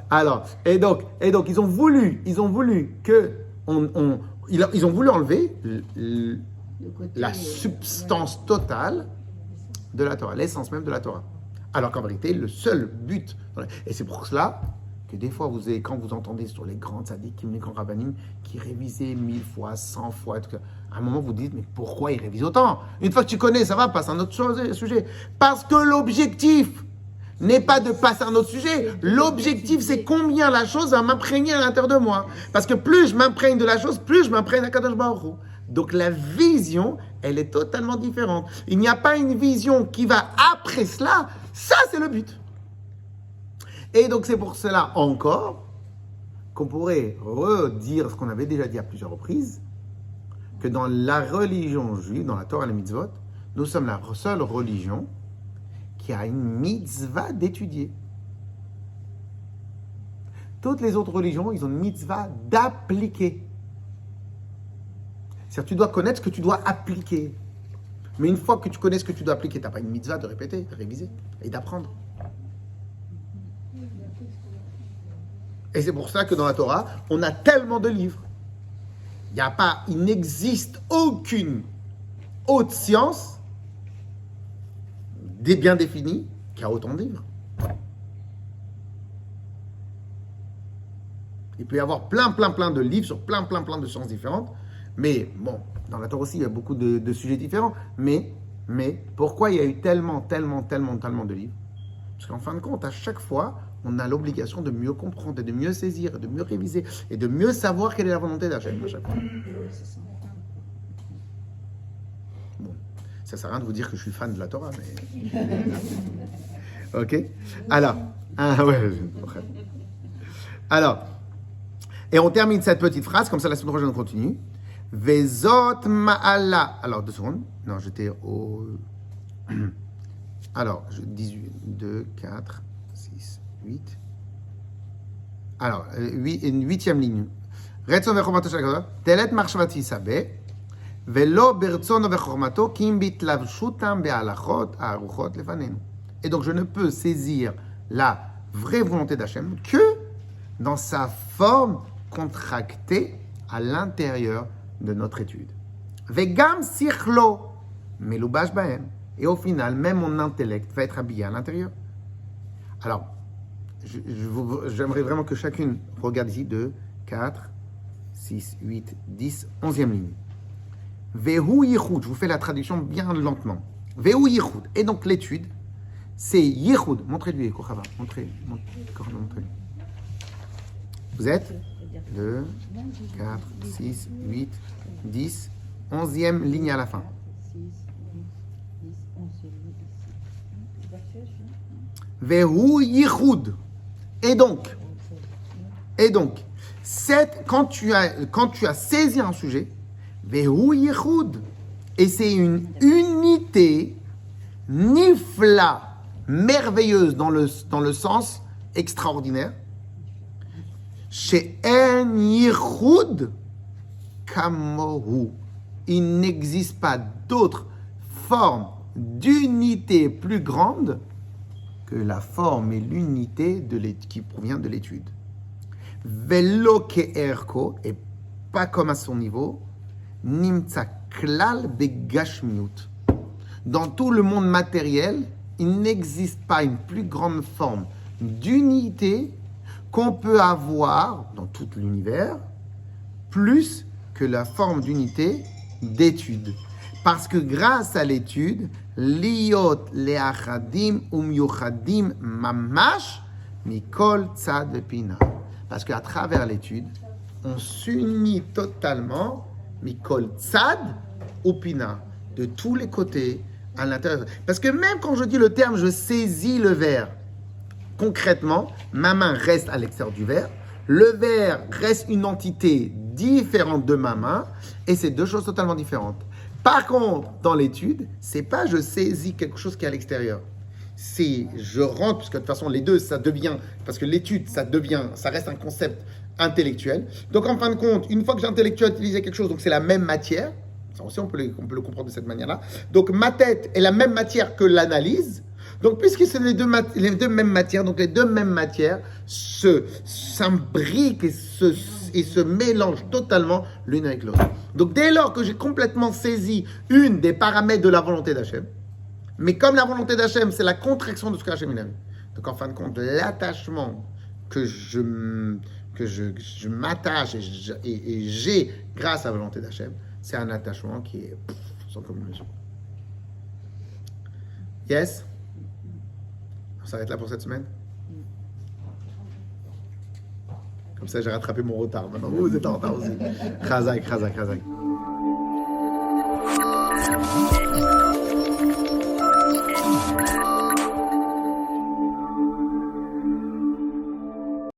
et donc, ils ont voulu que ils ont voulu enlever la substance totale de la Torah, l'essence même de la Torah. Alors qu'en vérité, le seul but, et c'est pour cela que des fois, quand vous entendez sur les grands tzadikim, les grands rabbanim, qui révisaient 1000 fois, 100 fois, à un moment, vous dites, mais pourquoi ils révisent autant? Une fois que tu connais, ça va, passe à un autre sujet. Parce que l'objectif n'est pas de passer à un autre sujet. L'objectif, c'est combien la chose va m'imprégner à l'intérieur de moi. Parce que plus je m'imprègne de la chose, plus je m'imprègne à Kadosh Baruch Hu. Donc la vision, elle est totalement différente. Il n'y a pas une vision qui va après cela. Ça, c'est le but. Et donc c'est pour cela encore qu'on pourrait redire ce qu'on avait déjà dit à plusieurs reprises, que dans la religion juive, dans la Torah et les mitzvot, nous sommes la seule religion qui a une mitzvah d'étudier. Toutes les autres religions, ils ont une mitzvah d'appliquer. C'est-à-dire tu dois connaître ce que tu dois appliquer. Mais une fois que tu connais ce que tu dois appliquer, tu n'as pas une mitzvah de répéter, de réviser et d'apprendre. Et c'est pour ça que dans la Torah, on a tellement de livres. Il n'existe aucune haute science bien définie qui a autant de livres. Il peut y avoir plein de livres sur plein de sciences différentes. Mais bon, dans la Torah aussi, il y a beaucoup de sujets différents. Mais pourquoi il y a eu tellement de livres? Parce qu'en fin de compte, à chaque fois, on a l'obligation de mieux comprendre, et de mieux saisir, de mieux réviser, et de mieux savoir quelle est la volonté d'Hachem à chaque fois. Bon, ça sert à rien de vous dire que je suis fan de la Torah, mais... Ok? Alors, et on termine cette petite phrase, comme ça la semaine prochaine on continue. Vezot ma'ala. Alors, 2 secondes. Non, j'étais au... Alors, 18, 2, 4, 6, 8. Alors, une 8e ligne. Retson vechormato shel telet marshvati sabe velo bertsono vechormato kim bitlavshutam be'alachot aruchot lefanenu. Et donc, je ne peux saisir la vraie volonté d'Hachem que dans sa forme contractée à l'intérieur de notre étude. Vegam sichlo melubash bahem. Et au final, même mon intellect va être habillé à l'intérieur. Alors, j'aimerais vraiment que chacune regarde ici 2, 4, 6, 8, 10, 11e ligne. Vehu yichud, je vous fais la traduction bien lentement. Vehu yichud. Et donc l'étude, c'est yichud. Montrez-lui, Kochava. Montrez-lui. Vous êtes 2, 4, 6, 8, 10, 11e ligne à la fin. Vehu yichud. Et donc, quand tu as saisi un sujet, vehu yichud, et c'est une unité nifla, merveilleuse dans le sens extraordinaire. Chez en yichud kamohu, il n'existe pas d'autre forme d'unité plus grande que la forme et l'unité qui provient de l'étude. Velo ke erko, et pas comme à son niveau, nimtsa klal begashmiut. Dans tout le monde matériel, il n'existe pas une plus grande forme d'unité qu'on peut avoir dans tout l'univers, plus que la forme d'unité d'étude. Parce que grâce à l'étude, liot leachadim umyuchadim mamash mikol tzad vepina. Parce qu'à travers l'étude, on s'unit totalement mikol tzad upina, de tous les côtés à l'intérieur. Parce que même quand je dis le terme, je saisis le verre. Concrètement, ma main reste à l'extérieur du verre. Le verre reste une entité différente de ma main et c'est deux choses totalement différentes. Par contre, dans l'étude, c'est pas je saisis quelque chose qui est à l'extérieur. C'est je rentre, parce que de toute façon, les deux, ça devient, parce que l'étude, ça reste un concept intellectuel. Donc, en fin de compte, une fois que j'ai intellectualisé quelque chose, donc c'est la même matière. Ça aussi, on peut le comprendre de cette manière-là. Donc, ma tête est la même matière que l'analyse. Donc, puisque c'est les deux mêmes matières, donc les deux mêmes matières s'imbriquent et se mélangent totalement l'une avec l'autre. Donc, dès lors que j'ai complètement saisi une des paramètres de la volonté d'Hachem, mais comme la volonté d'Hachem, c'est la contraction de ce qu'Hachem a vu. Donc, en fin de compte, l'attachement que je m'attache et j'ai grâce à la volonté d'Hachem, c'est un attachement qui est sans commune mesure. Yes? On s'arrête là pour cette semaine? Comme ça, j'ai rattrapé mon retard. Maintenant, vous êtes en retard aussi. Chazak.